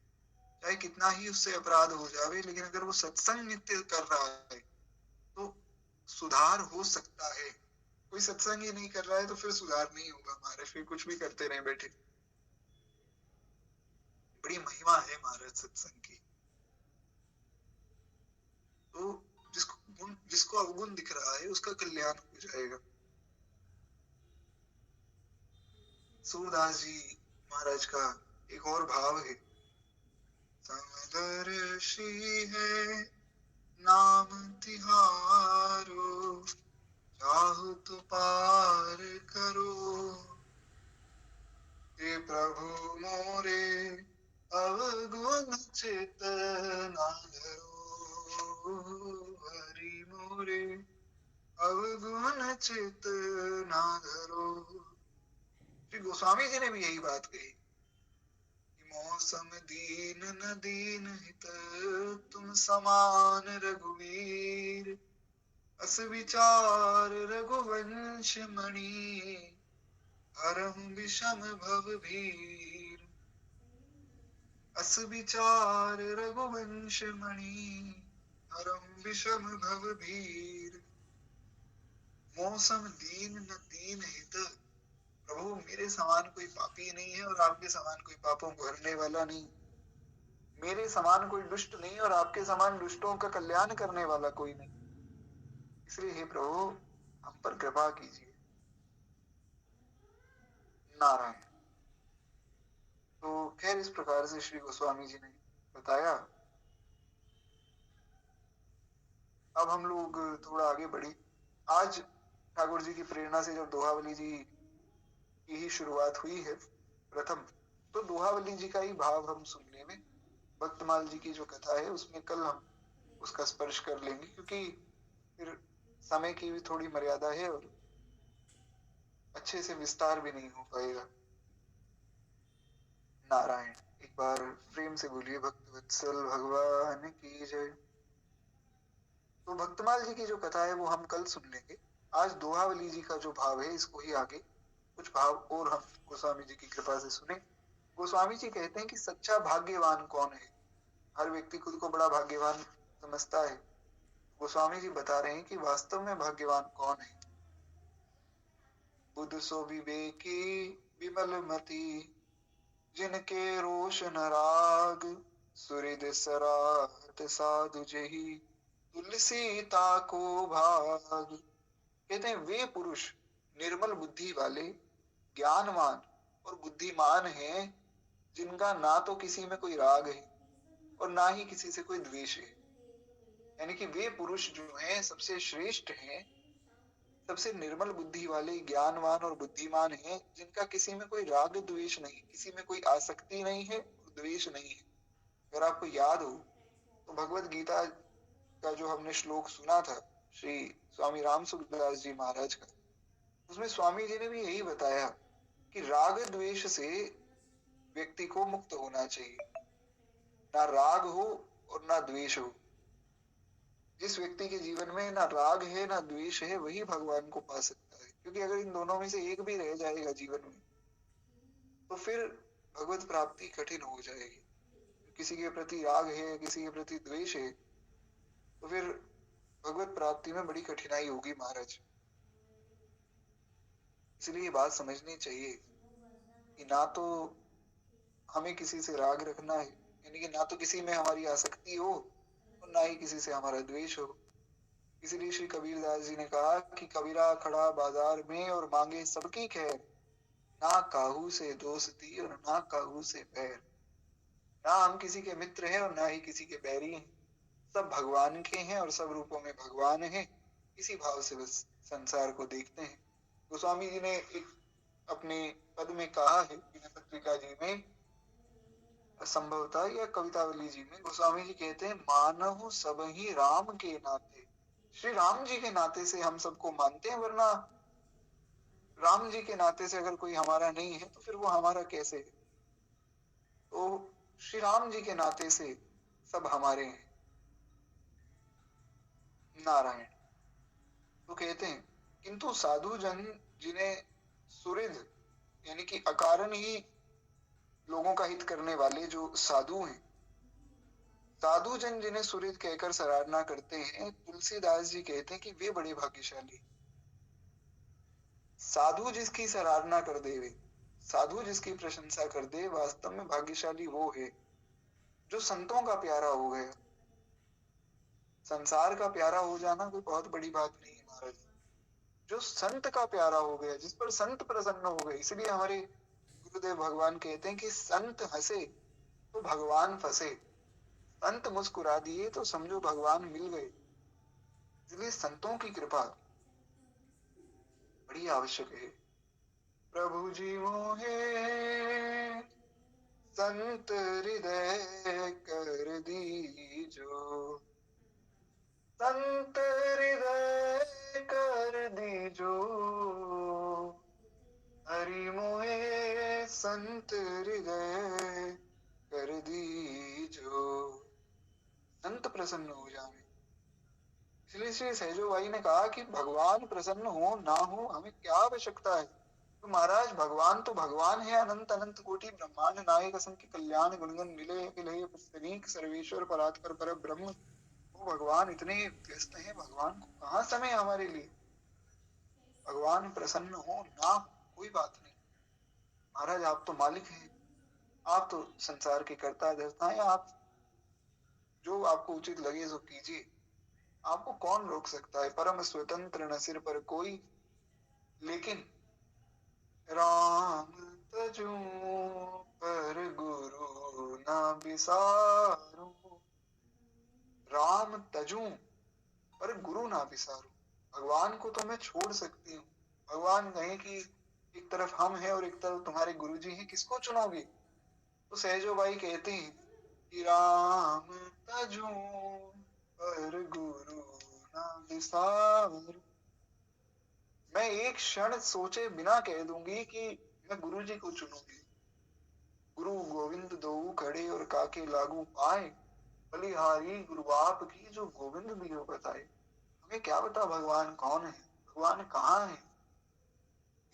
S1: चाहे कितना ही उससे अपराध हो जावे, लेकिन अगर वो सत्संग नित्य कर रहा है तो सुधार हो सकता है। कोई सत्संग ही नहीं कर रहा है तो फिर सुधार नहीं होगा महाराज, फिर कुछ भी करते रहे बैठे। बड़ी महिमा है महाराज सत्संग की। तो जिसको अवगुण दिख रहा है उसका कल्याण हो जाएगा। सूरदास जी महाराज का एक और भाव है, समदर्शी है नाम तिहारो, चाहु तो पार करो, हे प्रभु मोरे अवगुण चित ना धरो, हरि मोरे अवगुण चित ना धरो। श्री गोस्वामी जी ने भी यही बात कही कि मौसम दीन न दीन हित, तुम समान रघुवीर, अस विचार रघुवंश मणि, हरहु विषम भव भीर। अस विचार रघुवंश मणि, हरहु विषम भव भीर। मौसम दीन न दीन हित, प्रभु मेरे समान कोई पापी नहीं है और आपके समान कोई पापों को हरने वाला नहीं, मेरे समान कोई दुष्ट नहीं और आपके समान दुष्टों का कल्याण करने वाला कोई नहीं, इसलिए हे प्रभु हम पर कृपा कीजिए। नारायण। तो खैर इस प्रकार से श्री गोस्वामी जी ने बताया। अब हम लोग थोड़ा आगे बढ़े। आज ठाकुर जी की प्रेरणा से जब दोहावली जी की ही शुरुआत हुई है प्रथम, तो दोहावली जी का ही भाव हम सुनने में, भक्तमाल जी की जो कथा है उसमें कल हम उसका स्पर्श कर लेंगे, क्योंकि फिर समय की भी थोड़ी मर्यादा है और अच्छे से विस्तार भी नहीं हो पाएगा। नारायण। एक बार प्रेम से बोलिए भक्तवत्सल भगवान की जय। तो भक्तमाल जी की जो कथा है वो हम कल सुन लेंगे। आज दोहावली जी का जो भाव है इसको ही आगे कुछ भाव और हम गोस्वामी जी की कृपा से सुने। गोस्वामी जी कहते हैं कि सच्चा भाग्यवान कौन है। हर व्यक्ति खुद को बड़ा भाग्यवान समझता है। गोस्वामी जी बता रहे हैं कि वास्तव में भाग्यवान कौन है। बुद्ध सो विवेकी विमल मति, जिनके रोशन राग, सुहृद सराहत साधु जेहि, तुलसी ताको भाग। कहते हैं वे पुरुष निर्मल बुद्धि वाले, ज्ञानवान और बुद्धिमान हैं, जिनका ना तो किसी में कोई राग है और ना ही किसी से कोई द्वेष है। यानी कि वे पुरुष जो हैं सबसे श्रेष्ठ हैं, सबसे निर्मल बुद्धि वाले, ज्ञानवान और बुद्धिमान हैं, जिनका किसी में कोई राग द्वेष नहीं, किसी में कोई आसक्ति नहीं है और द्वेष नहीं है। अगर आपको याद हो तो भगवत गीता का जो हमने श्लोक सुना था श्री स्वामी राम सुखदास जी महाराज का, उसमें स्वामी जी ने भी यही बताया कि राग द्वेष से व्यक्ति को मुक्त होना चाहिए। ना राग हो और ना द्वेष हो। जिस व्यक्ति के जीवन में ना राग है ना द्वेष है वही भगवान को पा सकता है, क्योंकि अगर इन दोनों में से एक भी रह जाएगा जीवन में तो फिर भगवत प्राप्ति कठिन हो जाएगी। किसी के प्रति राग है, किसी के प्रति द्वेष है, तो फिर भगवत प्राप्ति में बड़ी कठिनाई होगी महाराज। इसलिए ये बात समझनी चाहिए कि ना तो हमें किसी से राग रखना है, यानी कि ना तो किसी में हमारी आसक्ति हो और ना ही किसी से हमारा द्वेष हो। इसीलिए श्री कबीरदास जी ने कहा कि कबीरा खड़ा बाजार में और मांगे सबकी खैर, ना काहू से दोस्ती और ना काहू से बैर। ना हम किसी के मित्र हैं और ना ही किसी के बैरी हैं, सब भगवान के हैं और सब रूपों में भगवान है। इसी भाव से बस संसार को देखते हैं। गोस्वामी जी ने एक अपने पद में कहा है, पत्रिका जी में संभवतः या कवितावली जी में गोस्वामी जी कहते हैं, मानहु सब ही राम के नाते। श्री राम जी के नाते से हम सबको मानते हैं, वरना राम जी के नाते से अगर कोई हमारा नहीं है तो फिर वो हमारा कैसे है। तो श्री राम जी के नाते से सब हमारे हैं। नारायण। तो कहते हैं, किंतु साधु जन जिन्हें सुहृद यानी कि अकारण ही लोगों का हित करने वाले जो साधु हैं, साधु जन जिन्हें सुहृद कहकर सराहना करते हैं, तुलसीदास जी कहते हैं कि वे बड़े भाग्यशाली। साधु जिसकी सराहना कर दे, वे साधु जिसकी प्रशंसा कर दे, वास्तव में भाग्यशाली वो है जो संतों का प्यारा हो गया। संसार का प्यारा हो जाना कोई बहुत बड़ी बात नहीं है महाराज। जो संत का प्यारा हो गया, जिस पर संत प्रसन्न हो गए। इसलिए हमारे गुरुदेव भगवान कहते हैं कि संत हंसे तो भगवान फंसे, संत मुस्कुरा दिए तो समझो भगवान मिल गए। इसलिए संतों की कृपा बड़ी आवश्यक है। प्रभु जी मोहे संत हृदय कर दीजो, संत हृदय कर दीजो, हरि मोहे संत हृदय कर दीजो। संत प्रसन्न हो जावे। इसलिए श्री सहजो भाई ने कहा कि भगवान प्रसन्न हो ना हो हमें क्या आवश्यकता है। तो महाराज भगवान तो भगवान है, अनंत अनंत कोटि ब्रह्मांड नायक असंख्य कल्याण गुणगण मिले अखिलेय पुस्तरीक सर्वेश्वर परात्पर पर ब्रह्म। वो भगवान इतने व्यस्त हैं, भगवान को कहाँ समय है हमारे लिए। भगवान प्रसन्न हो ना हो कोई बात नहीं। महाराज आप तो मालिक हैं, आप तो संसार के कर्ता धर्ता हैं, आप जो आपको उचित लगे सो कीजिए। आपको कौन रोक सकता है। परम स्वतंत्र न सिर पर कोई, लेकिन राम तजू पर गुरु ना बिसारू। राम तजू पर गुरु ना बिसारू। भगवान को तो मैं छोड़ सकती हूँ। भगवान कहे कि एक तरफ हम हैं और एक तरफ तुम्हारे गुरु जी हैं, किसको चुनोगे। तो सहजो भाई कहते हैं कि राम तजू पर गुरु ना बिसारू। मैं एक क्षण सोचे बिना कह दूंगी कि मैं गुरु जी को चुनूंगी। गुरु गोविंद दोऊ खड़े और काके लागू पाए, बलिहारी गुरु आप की जो गोविंद दियो बताए। हमें क्या बता भगवान कौन है, भगवान कहाँ है।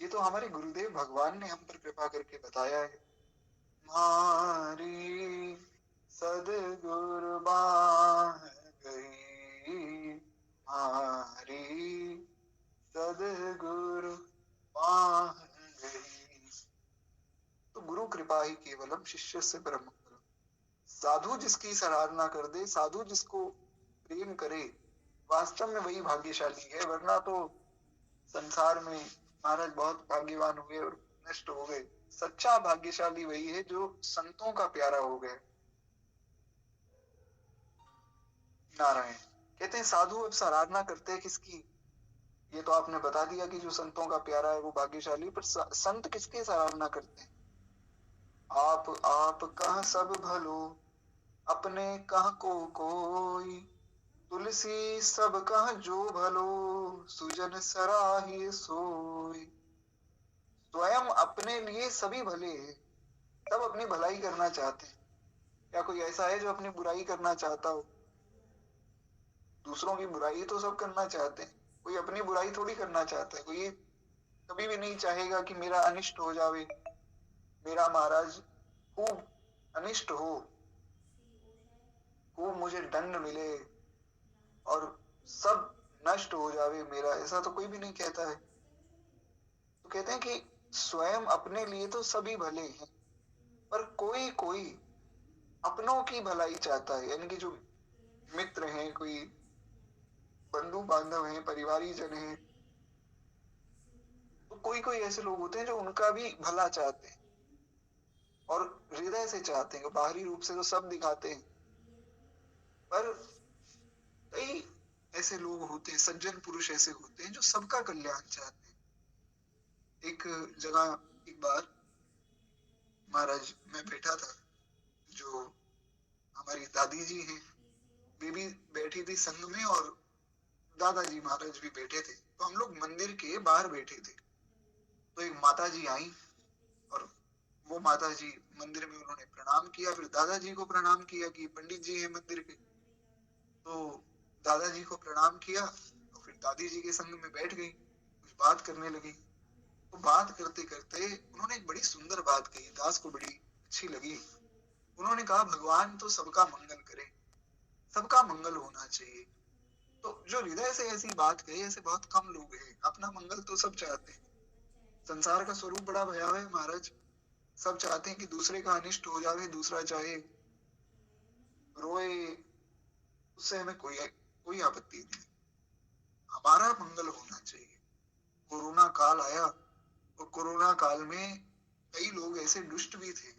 S1: ये तो हमारे गुरुदेव भगवान ने हम पर कृपा करके बताया है। मारी सदगुरु बाह गई, मारी सदगुरु बाह गई। तो गुरु कृपा ही केवलम शिष्य से परम परम। साधु जिसकी सराहना कर दे, साधु जिसको प्रेम करे, वास्तव में वही भाग्यशाली है। वरना तो संसार में महाराज बहुत भाग्यवान हुए और नष्ट हो गए। सच्चा भाग्यशाली वही है जो संतों का प्यारा हो गया। नारायण। कहते हैं साधु अब सराहना करते हैं किसकी। ये तो आपने बता दिया कि जो संतों का प्यारा है वो भाग्यशाली, पर संत किसकी सराहना करते हैं। आप कह सब भलो, अपने कह को कोई, तुलसी सब कह जो भलो, सुजन सराही सोई। स्वयं अपने लिए सभी भले हैं, सब अपनी भलाई करना चाहते हैं। क्या कोई ऐसा है जो अपनी बुराई करना चाहता हो। दूसरों की बुराई तो सब करना चाहते हैं, कोई अपनी बुराई थोड़ी करना चाहता है। कोई कभी भी नहीं चाहेगा कि मेरा अनिष्ट हो जावे। मेरा महाराज खूब अनिष्ट हो, खूब मुझे दंड मिले और सब नष्ट हो जावे मेरा, ऐसा तो कोई भी नहीं कहता है। तो कहते हैं कि स्वयं अपने लिए तो सभी भले हैं, पर कोई कोई अपनों की भलाई चाहता है, यानी कि जो मित्र हैं, कोई बंधु बांधव हैं, परिवारी जन हैं, तो कोई कोई ऐसे लोग होते हैं जो उनका भी भला चाहते हैं और हृदय से चाहते हैं। बाहरी रूप से तो सब दिखाते हैं, पर कई ऐसे लोग होते हैं, सज्जन पुरुष ऐसे होते हैं जो सबका कल्याण चाहते हैं। एक जगह एक बार महाराज मैं बैठा था, जो हमारी दादी जी हैं वे भी बैठी थी संग में, और दादाजी महाराज भी बैठे थे। तो हम लोग मंदिर के बाहर बैठे थे। तो एक माता जी आई, और वो माता जी मंदिर में उन्होंने प्रणाम किया, फिर दादाजी को प्रणाम किया कि पंडित जी हैं मंदिर के। तो दादाजी को प्रणाम किया, तो फिर दादी जी के संग में बैठ गई, कुछ बात करने लगी। तो बात करते करते उन्होंने एक बड़ी सुंदर बात कही, दास को बड़ी अच्छी लगी। उन्होंने कहा भगवान तो सबका मंगल करे, सबका मंगल होना चाहिए। तो जो हृदय से ऐसी बात कहे ऐसे बहुत कम लोग हैं। अपना मंगल तो सब चाहते हैं। संसार का स्वरूप बड़ा भयावह है महाराज। सब चाहते हैं कि दूसरे का अनिष्ट हो जावे, दूसरा चाहे रोए, उससे हमें कोई कोई आपत्ति नहीं। हमारा मंगल होना चाहिए। कोरोना काल आया, और कोरोना काल में कई लोग ऐसे दुष्ट भी थे,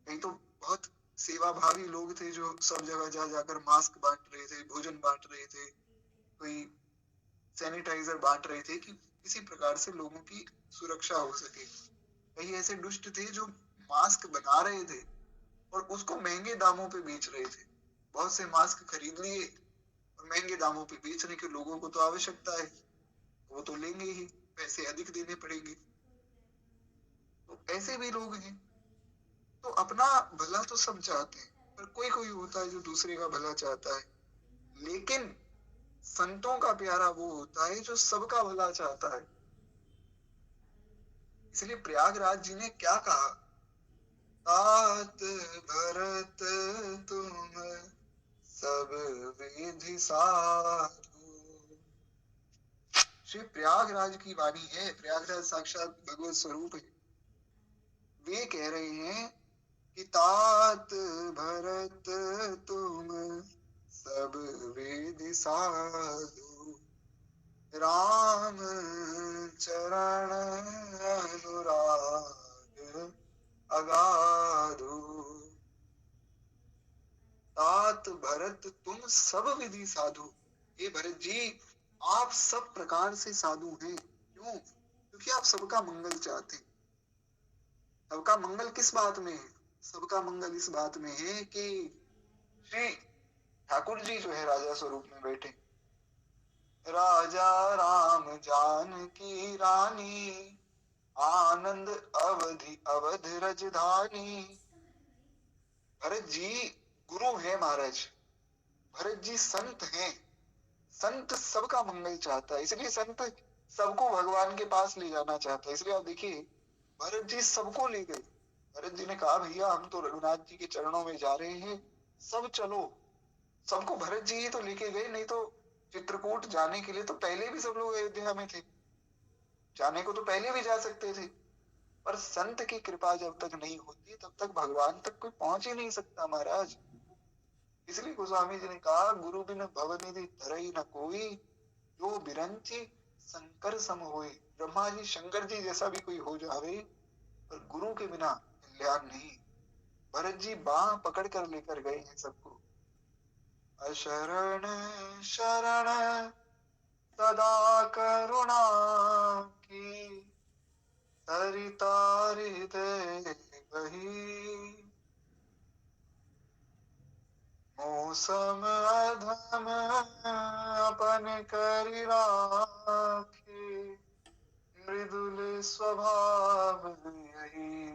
S1: कई तो बहुत सेवा भावी लोग थे जो सब जगह जा जाकर मास्क बांट रहे थे, भोजन बांट रहे थे, कोई सैनिटाइजर बांट रहे थे कि किसी प्रकार से लोगों की सुरक्षा हो सके। कई ऐसे दुष्ट थे जो मास्क बना रहे थे और उसको महंगे दामों पे बेच रहे थे। बहुत से मास्क खरीद लिए और महंगे दामों पे बेचने के, लोगों को तो आवश्यकता है, वो तो लेंगे ही, पैसे अधिक देने पड़ेंगे। तो ऐसे भी लोग हैं। तो अपना भला तो सब चाहते हैं, पर कोई कोई होता है जो दूसरे का भला चाहता है। लेकिन संतों का प्यारा वो होता है जो सबका भला चाहता है। इसलिए प्रयागराज जी ने क्या कहा, तात भरत तुम सब विधि साधु। श्री प्रयागराज की वाणी है, प्रयागराज साक्षात भगवत स्वरूप है। वे कह रहे हैं कि तात भरत तुम सब विधि साधु, राम चरण अनुराग अगाधु। तात भरत तुम सब विधि साधु। ये भरत जी आप सब प्रकार से साधु हैं। क्यों? क्योंकि आप सबका मंगल चाहते हैं। सबका मंगल किस बात में है? सबका मंगल इस बात में है कि श्री ठाकुर जी जो है राजा स्वरूप में बैठे, राजा राम जानकी रानी, आनंद अवधि अवध रजधानी। भरत जी गुरु है महाराज, भरत जी संत हैं। संत सबका मंगल चाहता है, इसलिए संत सबको भगवान के पास ले जाना चाहता है। इसलिए आप देखिए भरत जी सबको ले गए। भरत जी ने कहा भैया हम तो रघुनाथ जी के चरणों में जा रहे हैं, सब चलो। सबको भरत जी ही तो लेके गए, नहीं तो चित्रकूट जाने के लिए तो पहले भी सब लोग अयोध्या में थे, जाने को तो पहले भी जा सकते थे। पर संत की कृपा जब तक नहीं होती तब तक भगवान तक कोई पहुंच ही नहीं सकता महाराज। इसलिए गोस्वामी जी ने कहा गुरु बिन भवनिधि धरई न कोई, जो बिरंची शंकर सम होए। ब्रह्मा जी शंकर जी जैसा भी कोई हो जावे, पर गुरु के बिना कल्याण नहीं। भरत जी बाह पकड़ कर लेकर गए हैं सबको। अशरण शरण सदा करुणा की, सरिता हृदय बही। मौसम अधम अपन करि राखे, मृदुल स्वभाव यही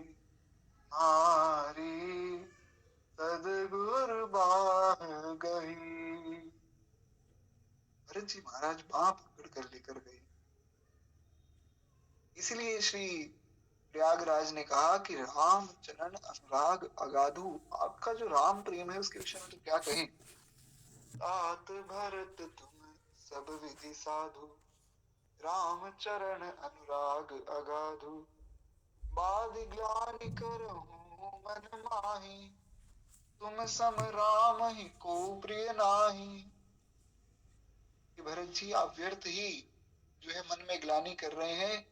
S1: नारी, सदगुर बाह गई। भरत जी महाराज बाह पकड़ कर लेकर गए। इसलिए श्री प्रयागराज ने कहा कि राम चरण अनुराग अगाधु, आपका जो राम प्रेम है उसके विषय में तो क्या कहें। तात भरत तुम सब विधि साधु, राम चरण अनुराग अगाधु, बादि ग्लानि करहु मन माहि, तुम सम राम ही को प्रिय नाही। कि भरत जी आप व्यर्थ ही जो है मन में ग्लानि कर रहे हैं,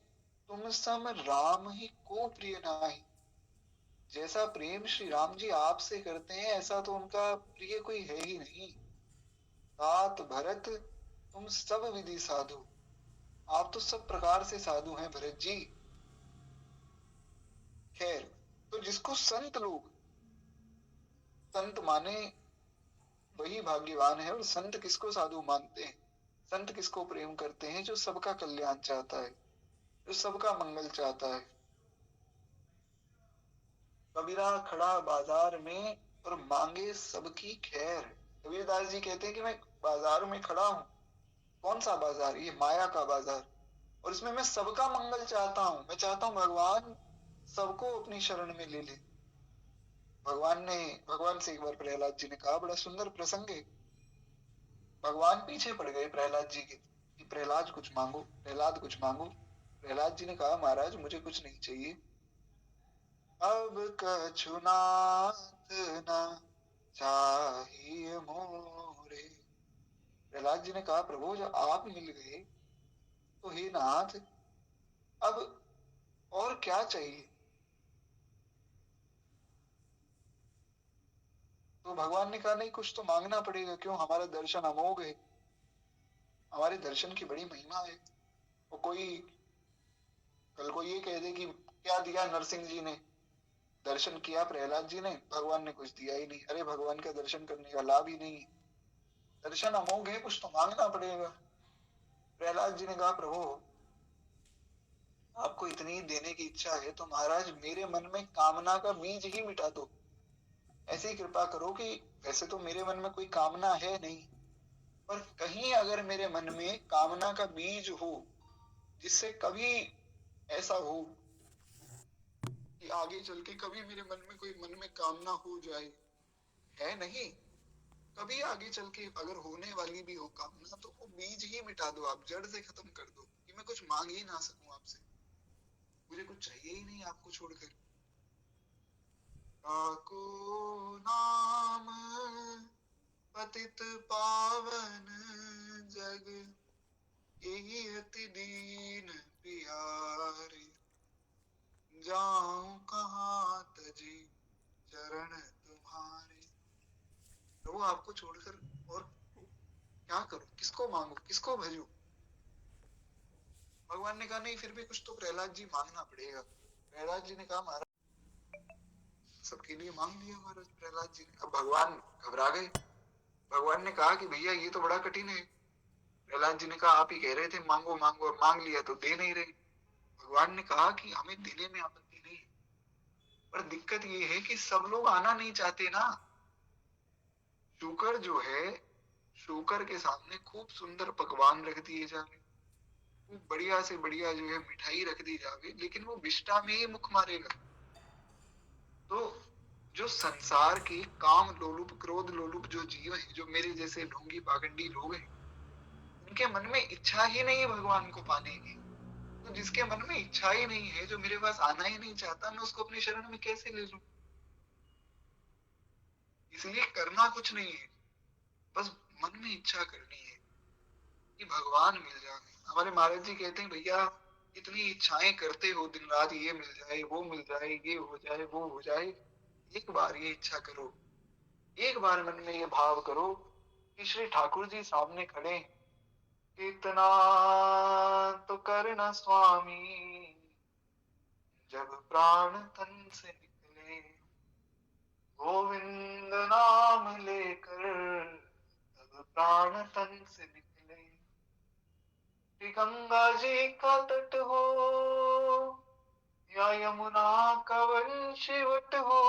S1: तुम सम राम ही को प्रिय नाही। जैसा प्रेम श्री राम जी आपसे करते हैं ऐसा तो उनका प्रिय कोई है ही नहीं। तात भरत तुम सब विधि साधु, आप तो सब प्रकार से साधु हैं भरत जी। खैर, तो जिसको संत लोग, संत माने वही भाग्यवान है। और संत किसको साधु मानते हैं, संत किसको प्रेम करते हैं, जो सबका कल्याण चाहता है, जो सबका मंगल चाहता है। कबीरा खड़ा बाजार में और मांगे सबकी खैर। कबीरदास जी कहते हैं कि मैं बाजार में खड़ा हूं। कौन सा बाजार, ये माया का बाजार, और इसमें मैं सबका मंगल चाहता हूं। मैं चाहता हूं भगवान सबको अपनी शरण में ले ले। भगवान से एक बार प्रहलाद जी ने कहा, बड़ा सुंदर प्रसंग है। भगवान पीछे पड़ गए प्रहलाद जी के कि प्रहलाद कुछ मांगो, प्रहलाद कुछ मांगो। प्रहलाद जी ने कहा, महाराज मुझे कुछ नहीं चाहिए। अब कछु नाथ ना चाहिए मोरे। प्रहलाद जी ने कहा, प्रभु जब आप मिल गए तो हे नाथ अब और क्या चाहिए। तो भगवान ने कहा, नहीं कुछ तो मांगना पड़ेगा, क्यों, हमारा दर्शन अमोघ है, हमारे दर्शन की बड़ी महिमा है। और कोई कल को ये कह दे कि क्या दिया नरसिंह जी ने, दर्शन किया प्रहलाद जी ने, भगवान ने कुछ दिया ही नहीं। अरे भगवान का दर्शन करने का लाभ ही नहीं, दर्शन अमोघ है, कुछ तो मांगना पड़ेगा। प्रहलाद जी ने कहा, प्रभु आपको इतनी देने की इच्छा है तो महाराज मेरे मन में कामना का बीज ही मिटा दो। ऐसी कृपा करो कि वैसे तो मेरे मन में कोई कामना है नहीं, पर कहीं अगर मेरे मन में कामना का बीज हो, जिससे कभी ऐसा हो कि आगे चल के कभी मेरे मन में कामना हो जाए, है नहीं, कभी आगे चल के अगर होने वाली भी हो कामना, तो वो बीज ही मिटा दो, आप जड़ से खत्म कर दो कि मैं कुछ मांग ही ना सकूं आपसे, मुझे कुछ चाहिए ही नहीं आपको छोड़कर। ताको नाम पतित पावन जग, यही अति दीन प्यारे, जाऊं कहाँ तजी चरण तुम्हारे। प्रभु आपको छोड़कर और क्या करूं, किसको मांगू, किसको भजूं। भगवान ने कहा, नहीं फिर भी कुछ तो प्रहलाद जी मांगना पड़ेगा। प्रहलाद जी ने कहा, महाराज सबके लिए मांग लिया महाराज प्रहलाद जी ने। अब भगवान घबरा गए। भगवान ने कहा कि भैया ये तो बड़ा कठिन है। प्रहलाद जी ने कहा, आप ही कह रहे थे मांगो मांगो, और मांग लिया तो दे नहीं रहे। भगवान ने कहा कि हमें देने में आपत्ति नहीं, पर दिक्कत ये है कि सब लोग आना नहीं चाहते ना। शुकर जो है, शुकर के सामने खूब सुंदर पकवान रख दिए जावे, खूब बढ़िया से बढ़िया जो है मिठाई रख दी जावे, लेकिन वो विष्टा में ही मुख मारेगा। तो जो संसार के काम लोलुप क्रोध लोलुप जो जीव है, जो मेरे जैसे ढोंगी पाखंडी लोग हैं, उनके मन में इच्छा ही नहीं है भगवान को पाने की। तो जिसके मन में इच्छा ही नहीं है, जो मेरे पास आना ही नहीं चाहता, मैं उसको अपनी शरण में कैसे ले लूं। इसलिए करना कुछ नहीं है, बस मन में इच्छा करनी है कि भगवान मिल जाए। हमारे महाराज जी कहते हैं, भैया इतनी इच्छाएं करते हो दिन रात, ये मिल जाए वो मिल जाए, ये हो जाए वो हो जाए, एक बार ये इच्छा करो, एक बार मन में ये भाव करो कि श्री ठाकुर जी सामने खड़े हैं, इतना तो करना स्वामी जब प्राण तन से निकले, गोविंद नाम लेकर तब प्राण तन से निकले। श्री गंगा जी का तट हो या यमुना का वंशिवट हो,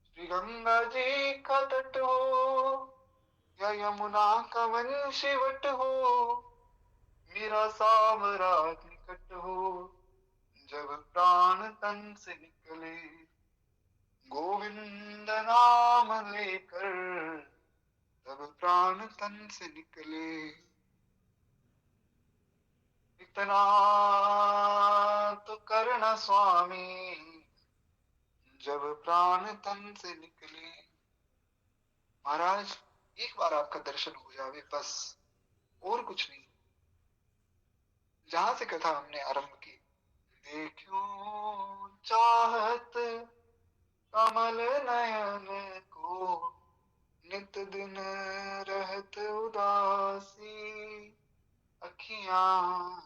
S1: श्री गंगा जी का तट हो या यमुना का वंशिवट हो, मेरा साम्राज्य निकट हो, जब प्राण तन से निकले, गोविंद नाम लेकर तब प्राण तन से निकले। इतना तो करना स्वामी, जब प्राण तन से निकले। महाराज, एक बार आपका दर्शन हो जावे बस, और कुछ नहीं। जहां से कथा हमने आरंभ की, देखो चाहत कमल नयन को, नित दिन रहत उदासी, अखियां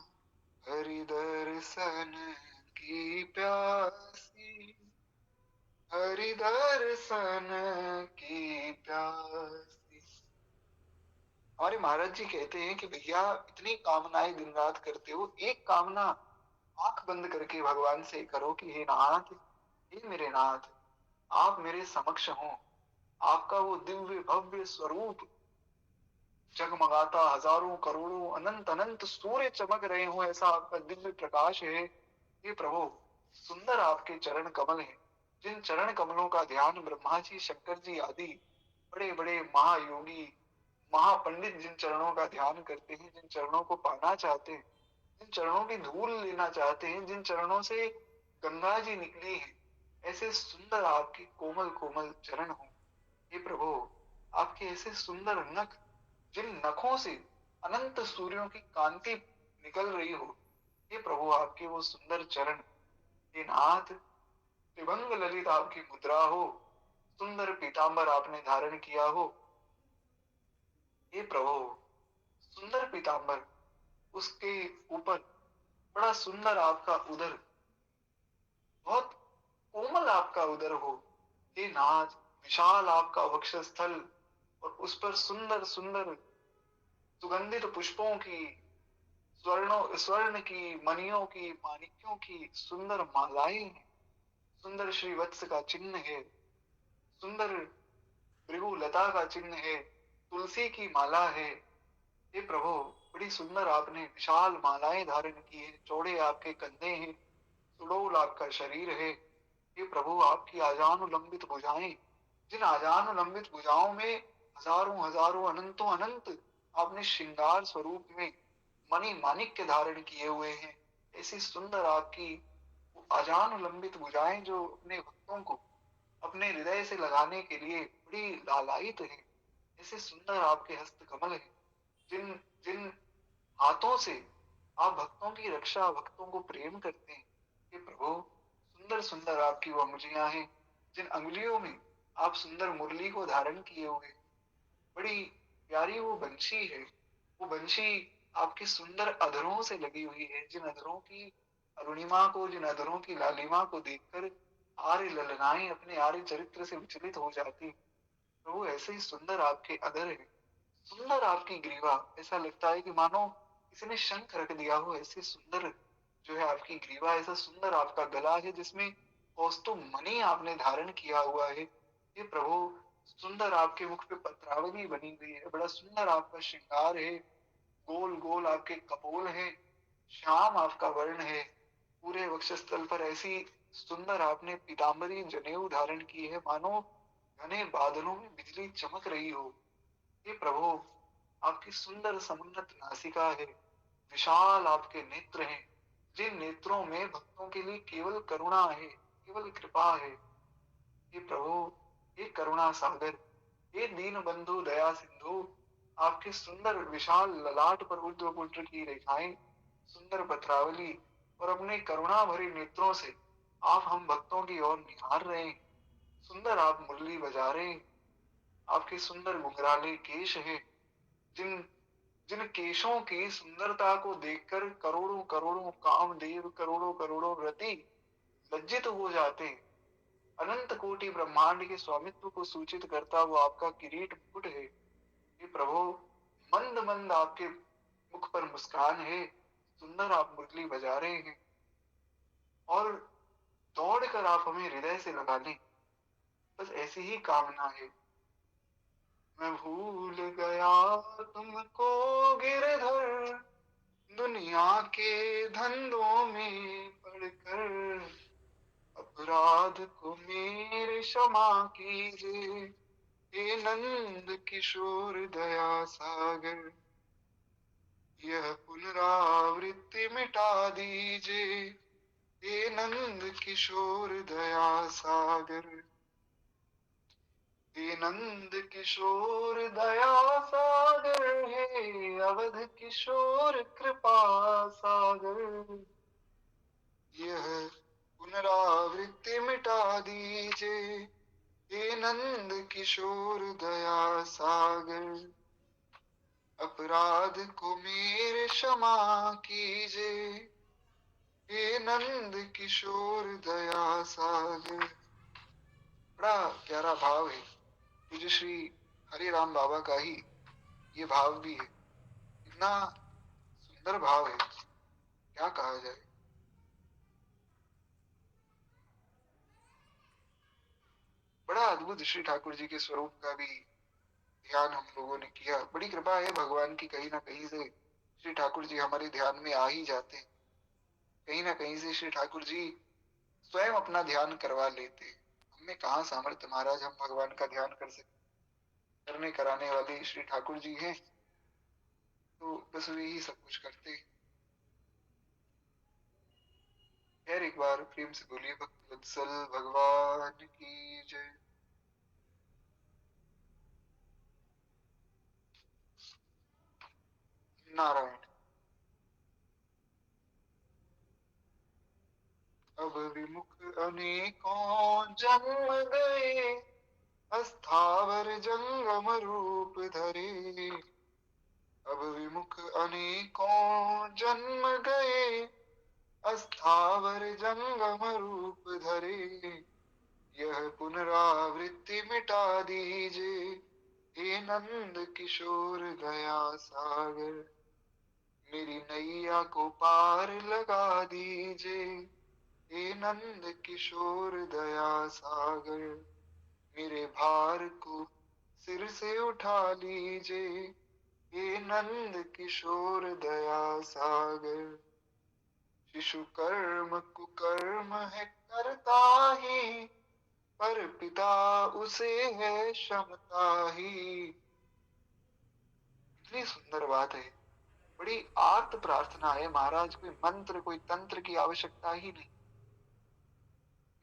S1: हरि दर्शन की प्यासी, हरि दर्शन की प्यासी। हमारे महाराज जी कहते हैं कि भैया इतनी कामनाएं दिन रात करते हो, एक कामना आंख बंद करके भगवान से करो कि हे नाथ, हे मेरे नाथ, आप मेरे समक्ष हो। आपका वो दिव्य भव्य स्वरूप जगमगाता, हजारों करोड़ों अनंत अनंत सूर्य चमक रहे हो, ऐसा आपका दिव्य प्रकाश है। ये प्रभु, सुंदर आपके चरण कमल हैं, जिन चरण कमलों का ध्यान ब्रह्मा जी, शंकर जी आदि बड़े बड़े महायोगी महापंडित जिन चरणों का ध्यान करते हैं, जिन चरणों को पाना चाहते हैं, जिन चरणों की धूल लेना चाहते हैं, जिन चरणों से गंगा जी निकली है, ऐसे सुंदर आपके कोमल कोमल चरण हो। हे प्रभु, आपके ऐसे सुंदर नख, जिन नखों से अनंत सूर्यों की कांति निकल रही हो, हे प्रभु आपके वो सुंदर चरण। हे नाथ, त्रिभंग ललित आपकी मुद्रा हो, सुंदर पीतांबर आपने धारण किया हो। हे प्रभु, सुंदर पीतांबर, उसके ऊपर बड़ा सुंदर आपका उदर, बहुत कोमल आपका उदर हो। हे नाथ, विशाल आपका वक्षस्थल, और उस पर सुंदर सुंदर सुगंधित पुष्पों की, स्वर्ण की, मणियों की, माणिक्यों की सुंदर मालाएं हैं। सुंदर श्री वत्स का चिन्ह है, सुंदर भृगु लता का चिन्ह है, तुलसी की माला है। हे प्रभु, बड़ी सुंदर आपने विशाल मालाएं धारण की है, चौड़े आपके कंधे हैं, सुडौल आपका शरीर है। हे प्रभु, आपकी आजानुलंबित भुजाएं, जिन आजानुलंबित भुजाओं में हजारों हजारों अनंतों अनंत आपने श्रृंगार स्वरूप में मणि माणिक्य धारण किए हुए हैं, ऐसी सुंदर आपकी आजानुलंबित भुजाएं जो अपने भक्तों को अपने हृदय से लगाने के लिए बड़ी लालायित है। ऐसे सुंदर आपके हस्त कमल है, जिन जिन हाथों से आप भक्तों की रक्षा, भक्तों को प्रेम करते हैं। हे प्रभु, सुंदर सुंदर आपकी वो अंगुलियां हैं, जिन अंगुलियों में आप सुंदर मुरली को धारण किए हुए, बड़ी प्यारी वो बंशी है। वो बंशी आपकी सुंदर अधरों से लगी हुई है, जिन अधरों की अरुणिमा को, जिन अधरों की लालिमा को देखकर आर्य ललनाएं अपने आर्य चरित्र से विचलित हो जाती। प्रभु, ऐसे ही सुंदर आपके अधर है, सुंदर आपकी ग्रीवा, ऐसा लगता है कि मानो किसी ने शंख रख दिया हो, ऐसे सुंदर जो है आपकी ग्रीवा, ऐसा सुंदर आपका गला है जिसमें कौस्तुभ मणि आपने धारण किया हुआ है। ये प्रभु, सुंदर आपके मुख पे पत्रावली बनी हुई है, बड़ा सुंदर आपका श्रृंगार है, गोल गोल आपके कपोल है, श्याम आपका वर्ण है, पूरे वक्षस्थल पर ऐसी सुंदर आपने पीतांबरी जनेऊ धारण की है, मानो घने बादलों में बिजली चमक रही हो। हे प्रभु, आपकी सुंदर समुन्नत नासिका है, विशाल आपके नेत्र हैं, जिन नेत्रों में भक्तों के लिए केवल करुणा है, केवल कृपा है। हे प्रभु, हे करुणा सागर, हे दीन बंधु दया सिंधु, आपके सुंदर विशाल ललाट पर ऊर्ध्वपुंड्र की रेखाएं, सुंदर पत्रावली, और अपने करुणा भरे नेत्रों से आप हम भक्तों की ओर निहार रहे हैं। सुंदर आप मुरली बजा रहे हैं, आपके सुंदर घुंघराले केश है, जिन जिन केशों की सुंदरता को देखकर करोड़ों करोड़ों कामदेव, करोड़ों करोड़ों रति लज्जित हो जाते हैं। अनंत कोटि ब्रह्मांड के स्वामित्व को सूचित करता वो आपका किरीट मुकुट है। ये प्रभु, मंद मंद आपके मुख पर मुस्कान है, सुंदर आप मुरली बजा रहे हैं, और दौड़ कर आप हमें हृदय से लगा लें, बस ऐसी ही कामना है। मैं भूल गया तुमको गिरधर, दुनिया के धंधों में पड़ कर अपराध को मेरे क्षमा कीजिए, हे नंद किशोर दया सागर। यह पुनरावृत्ति मिटा दीजिए, हे नंद किशोर दया सागर। हे नंद किशोर दया सागर, हे अवध किशोर कृपा सागर। यह पुनरावृत्ति मिटा दीजिए, हे नंद किशोर दया सागर। अपराध को मेरे क्षमा कीजिए, हे नंद किशोर दया सागर। बड़ा प्यारा भाव है। पूज्य श्री हरि राम बाबा का ही ये भाव भी है। इतना सुंदर भाव है, क्या कहा जाए। बड़ा अद्भुत श्री ठाकुर जी के स्वरूप का भी ध्यान हम लोगों ने किया। बड़ी कृपा है भगवान की, कहीं ना कहीं से श्री ठाकुर जी हमारे ध्यान में आ ही जाते हैं। कहीं ना कहीं से श्री ठाकुर जी स्वयं अपना ध्यान करवा लेते हैं। हमें कहाँ सामर्थ्य महाराज, हम भगवान का ध्यान कर सकते। करने कराने वाले श्री ठाकुर जी हैं, तो बस वे ही सब कुछ करते हैं। खैर एक बार प्रेम से बोलिए भक्त वत्सल भगवान की जय। नारायण। अब विमुख अनेकों जन्म गए, अस्थावर जंगम रूप धरे। अब विमुख अनेकों जन्म गए, अस्थावर जंगम रूप धरे। यह पुनरावृत्ति मिटा दीजिए, हे नंद किशोर दया सागर। मेरी नैया को पार लगा दीजिए, हे नंद किशोर दया सागर। मेरे भार को सिर से उठा लीजिए, हे नंद किशोर दया सागर। शिशु कर्म कुकर्म है करता ही, पर पिता उसे है क्षमता ही। इतनी सुंदर बात है। बड़ी आर्त प्रार्थना है महाराज। कोई मंत्र कोई तंत्र की आवश्यकता ही नहीं।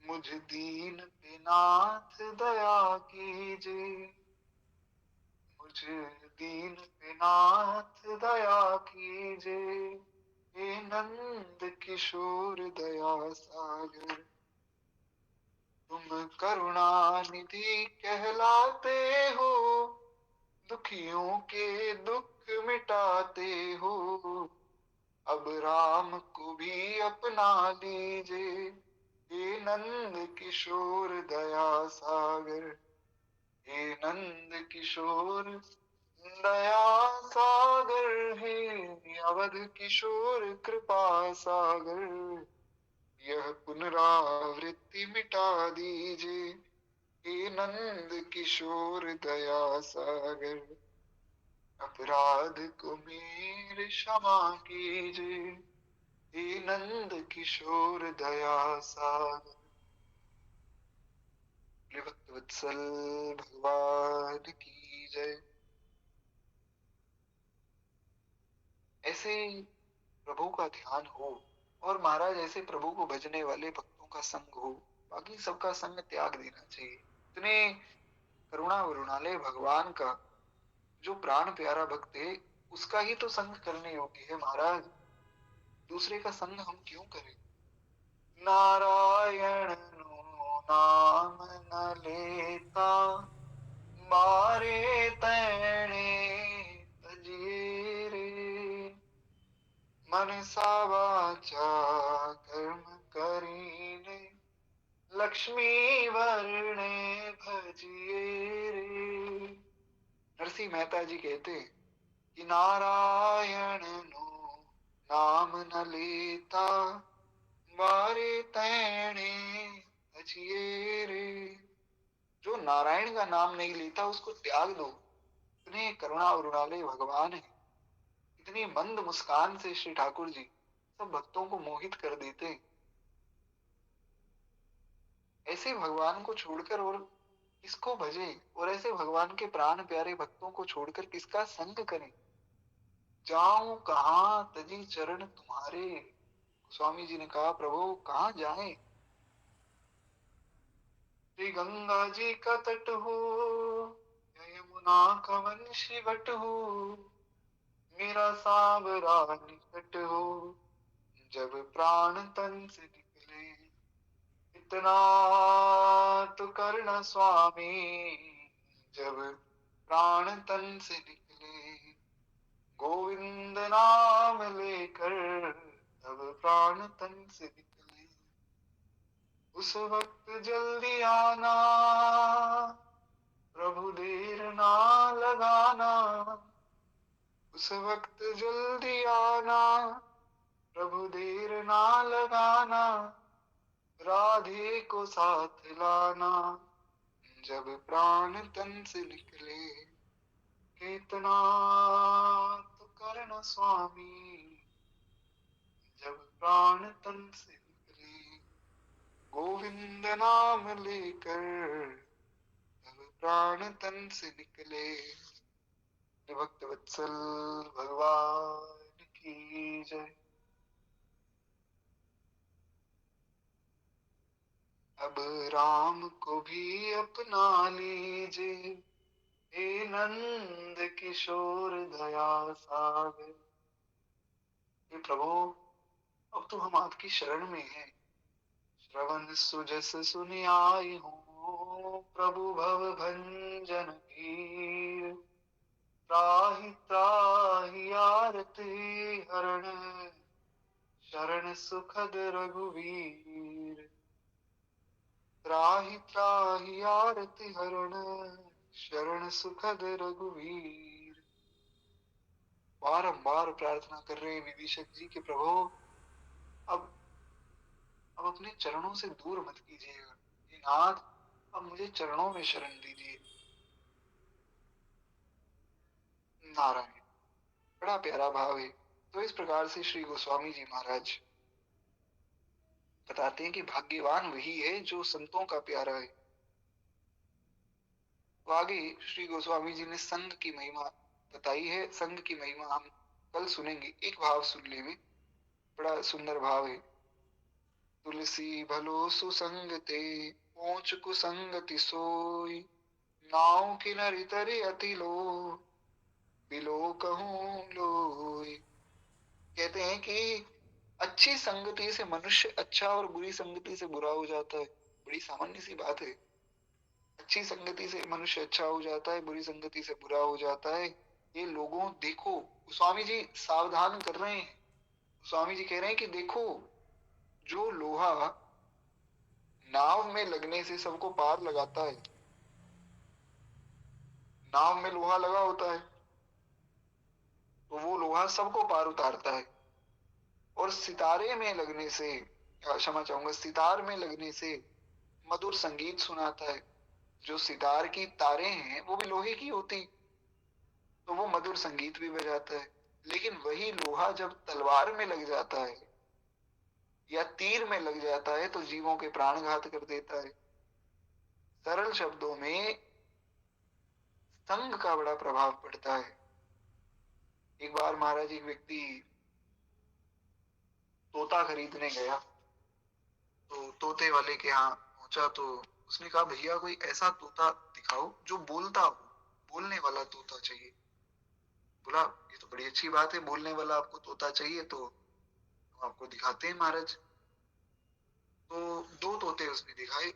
S1: मुझ दीन पे नाथ दया कीजिए, मुझ दीन पे नाथ दया कीजिए, हे नंद किशोर दया सागर। तुम करुणा निधि कहलाते हो, दुखियों के दुख मिटाते हो। अब राम को भी अपना लीजिए, हे नंद किशोर दया सागर। हे नंद किशोर दया सागर, हे अवध किशोर कृपा सागर। यह पुनरावृत्ति मिटा दीजिए, हे नंद किशोर दया सागर। अपराध को मेरे क्षमा कीजिए, हे नंद किशोर दया सागर। भक्त वत्सल भगवान की जय। ऐसे प्रभु का ध्यान हो और महाराज ऐसे प्रभु को भजने वाले भक्तों का संग हो, बाकी सबका संग त्याग देना चाहिए। इतने करुणा वरुणालय भगवान का जो प्राण प्यारा भक्त है, उसका ही तो संग करने योग्य है महाराज। दूसरे का संग हम क्यों करें। नारायण नो नाम न लेता, मारे तैणे तजिए रे। मनसा वाचा कर्म करीने, लक्ष्मी वरणे भजिए रे। नरसिंह मेहता जी कहते हैं कि नारायण नो नाम न लेता, मारे तैणे तजिए रे। जो नारायण का नाम नहीं लेता उसको त्याग दो। इतने करुणा वरुणालय भगवान है। इतनी मंद मुस्कान से श्री ठाकुर जी सब भक्तों को मोहित कर देते हैं। ऐसे भगवान को छोड़कर और किसको भजे, और ऐसे भगवान के प्राण प्यारे भक्तों को छोड़कर किसका संग करें। जाऊं कहाँ तजी चरण तुम्हारे, स्वामी जी ने कहा प्रभु कहाँ जाएं। श्री गंगा जी का तट हो या यमुना का वंशी बट हो, मेरा सांवरा निकट हो, जब प्राण तन से निकले, इतना तो करना स्वामी, जब प्राण तन से निकले, गोविंद नाम लेकर तब प्राण तन से निकले, उस वक्त जल्दी आना, प्रभु देर ना लगाना, उस वक्त जल्दी आना, प्रभु देर ना लगाना, राधे को साथ लाना, जब प्राण तन से निकले, कितना तो करना स्वामी, जब प्राण तन से निकले, गोविंद नाम लेकर तब प्राण तन से निकले। भक्त वत्सल भगवान की जय। अब राम को भी अपना लीजिए, हे नंद किशोर दया सागर। हे प्रभु अब तो हम आपकी शरण में हैं, श्रवण सुजस सुनि आए हो, प्रभु भव भंजन धीर, त्राहि त्राहि आरती हरण, शरण सुखद रघुवीर, त्राहि त्राहि आरती हरण, शरण सुखद रघुवीर। बारंबार प्रार्थना कर रहे विभीषण जी के प्रभु अब अपने चरणों से दूर मत कीजिएगा, हे नाथ अब मुझे चरणों में शरण दीजिए। नारायण, बड़ा प्यारा भाव है। तो इस प्रकार से श्री गोस्वामी जी महाराज बताते हैं कि भाग्यवान वही है जो संतों का प्यारा है। तो आगे श्री गोस्वामी जी ने संघ की महिमा बताई है, संघ की महिमा हम कल सुनेंगे। एक भाव सुन ले में, बड़ा सुंदर भाव है। तुलसी भलो सुसंगते, पहुंच कुसंगति सोई, नाव किनरि तरे अति लो, बिलो कहूं लोई। कहते हैं कि अच्छी संगति से मनुष्य अच्छा और बुरी संगति से बुरा हो जाता है। बड़ी सामान्य सी बात है। अच्छी संगति से मनुष्य अच्छा हो जाता है, बुरी संगति से बुरा हो जाता है। ये लोगों देखो, स्वामी जी सावधान कर रहे हैं। स्वामी जी कह रहे हैं कि देखो, जो लोहा नाव में लगने से सबको पार लगाता है, नाव में लोहा लगा होता है तो वो लोहा सबको पार उतारता है। और सितारे में लगने से, क्षमा चाहूंगा, सितार में लगने से मधुर संगीत सुनाता है। जो सितार की तारें हैं वो भी लोहे की होती, तो वो मधुर संगीत भी बजाता है। लेकिन वही लोहा जब तलवार में लग जाता है या तीर में लग जाता है तो जीवों के प्राणघात कर देता है। सरल शब्दों में संग का बड़ा प्रभाव पड़ता है। एक बार महाराज एक व्यक्ति तोता खरीदने गया, तो तोते वाले के यहाँ पहुंचा तो उसने कहा भैया कोई ऐसा तोता दिखाओ जो बोलता हो, बोलने वाला तोता चाहिए। बोला ये तो बड़ी अच्छी बात है, बोलने वाला आपको तोता चाहिए तो आपको दिखाते हैं महाराज। तो दो तोते उसने दिखाए।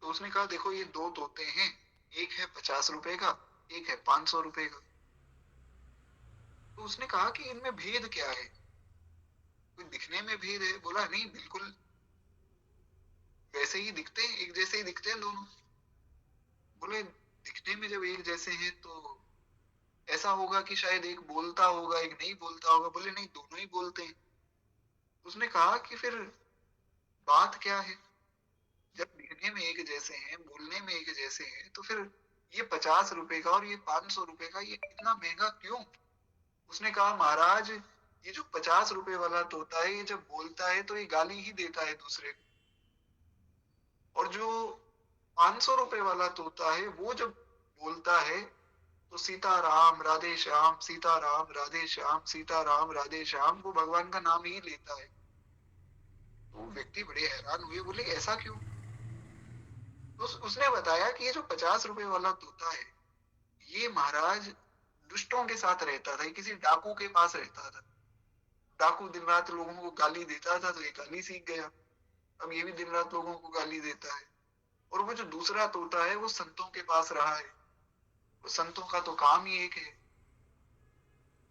S1: तो उसने कहा देखो ये दो तोते हैं, एक है 50 रुपए का, एक है 500 रुपए का। तो उसने कहा कि इनमें भेद क्या है, कोई दिखने में भेद है? बोला नहीं, बिल्कुल वैसे ही दिखते हैं, एक जैसे ही दिखते हैं दोनों। बोले दिखने में जब एक जैसे हैं तो ऐसा होगा कि शायद एक बोलता होगा एक नहीं बोलता होगा। बोले नहीं, दोनों ही बोलते हैं। उसने कहा कि फिर बात क्या है, जब दिखने में एक जैसे हैं, बोलने में एक जैसे हैं, तो फिर ये 50 रुपए का और ये 500 रुपए का ये इतना महंगा क्यों? उसने कहा महाराज ये जो 50 रुपए वाला तोता है ये जब बोलता है तो ये गाली ही देता है दूसरे को, और जो 500 रुपए वाला तोता है वो जब बोलता है तो सीताराम राधे श्याम, सीताराम राधे श्याम, सीताराम राधे श्याम, वो भगवान का नाम ही लेता है। तो व्यक्ति बड़े हैरान हुए, बोले ऐसा क्यों? तो उसने बताया कि ये जो 50 रुपए वाला तोता है, ये महाराज दुष्टों के साथ रहता था, ये किसी डाकू के पास रहता था। डाकू दिन रात लोगों को गाली देता था, तो ये गाली सीख गया। अब ये भी दिन रात लोगों को गाली देता है। और वो जो दूसरा तोता है वो संतों के पास रहा है, वो संतों का तो काम ही एक है,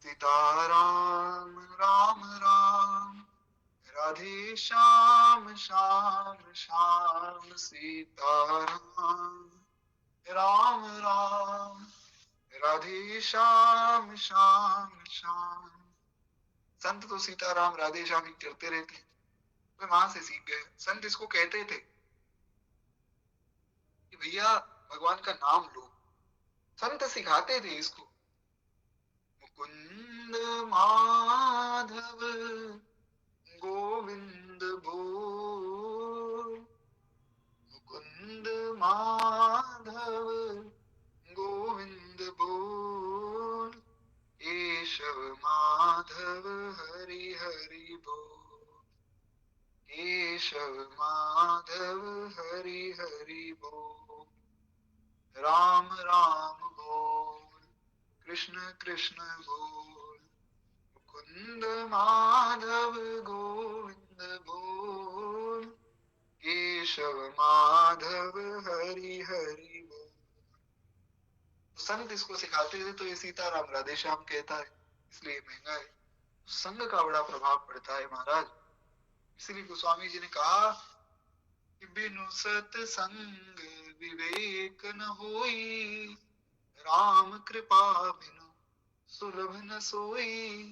S1: सीताराम राम राम, राधे श्याम श्याम श्याम, सीताराम राम राम, राधे श्याम श्याम श्याम। संत तो सीताराम राधे श्याम ही करते रहते हैं। वे वहां से सीख गए। संत इसको कहते थे कि भैया भगवान का नाम लो। संत सिखाते थे इसको, मुकुंद माधव गोविंद बोल, मुकुंद माधव गोविंद बोल, केशव माधव हरि हरि बोल, केशव माधव हरि हरि बोल, राम राम बोल, कृष्ण कृष्ण बोल, मुकुंद माधव गोविंद बोल, केशव माधव हरि हरि बोल। संत इसको सिखाते थे, तो ये सीताराम राधे श्याम कहता है, इसलिए महंगा है। संग का बड़ा प्रभाव पड़ता है महाराज। इसलिए गोस्वामी जी ने कहा कि बिनु सत्संग विवेक न होई, राम कृपा बिनु सुलभ न सोई।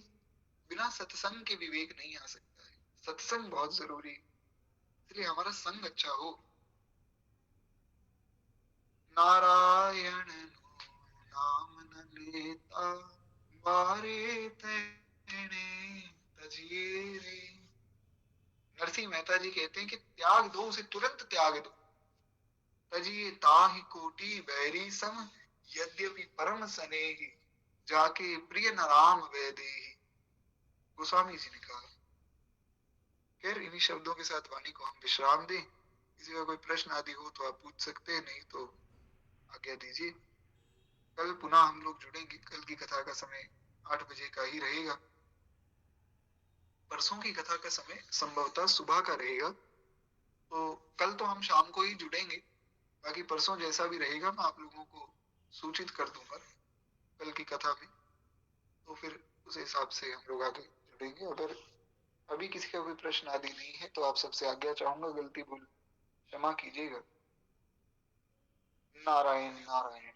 S1: बिना सत्संग के विवेक नहीं आ सकता है, सत्संग बहुत जरूरी है। इसलिए हमारा संग अच्छा हो। नारायण नाम न लेता, बारे तेने तजिए रे। नरसिंह मेहता जी कहते हैं कि त्याग दो, उसे तुरंत त्याग दो। तजिए ताहि कोटि बैरी सम, यद्यपि परम स्नेही, जाके प्रिय न राम वैदेही। गोस्वामी जी ने कहा। खैर इन्हीं शब्दों के साथ वाणी को हम विश्राम दें। किसी का कोई प्रश्न आदि हो तो आप पूछ सकते हैं, नहीं तो आज्ञा दीजिए। कल पुनः हम लोग जुड़ेंगे। कल की कथा का समय 8 बजे का ही रहेगा। परसों की कथा का समय संभवतः सुबह का रहेगा, तो कल तो हम शाम को ही जुड़ेंगे। बाकी परसों जैसा भी रहेगा मैं आप लोगों को सूचित कर दूंगा कल की कथा में, तो फिर उस हिसाब से हम लोग आगे जुड़ेंगे। अगर अभी किसी का कोई प्रश्न आदि नहीं है तो आप सबसे आज्ञा चाहूंगा, गलती भूल क्षमा कीजिएगा। नारायण नारायण।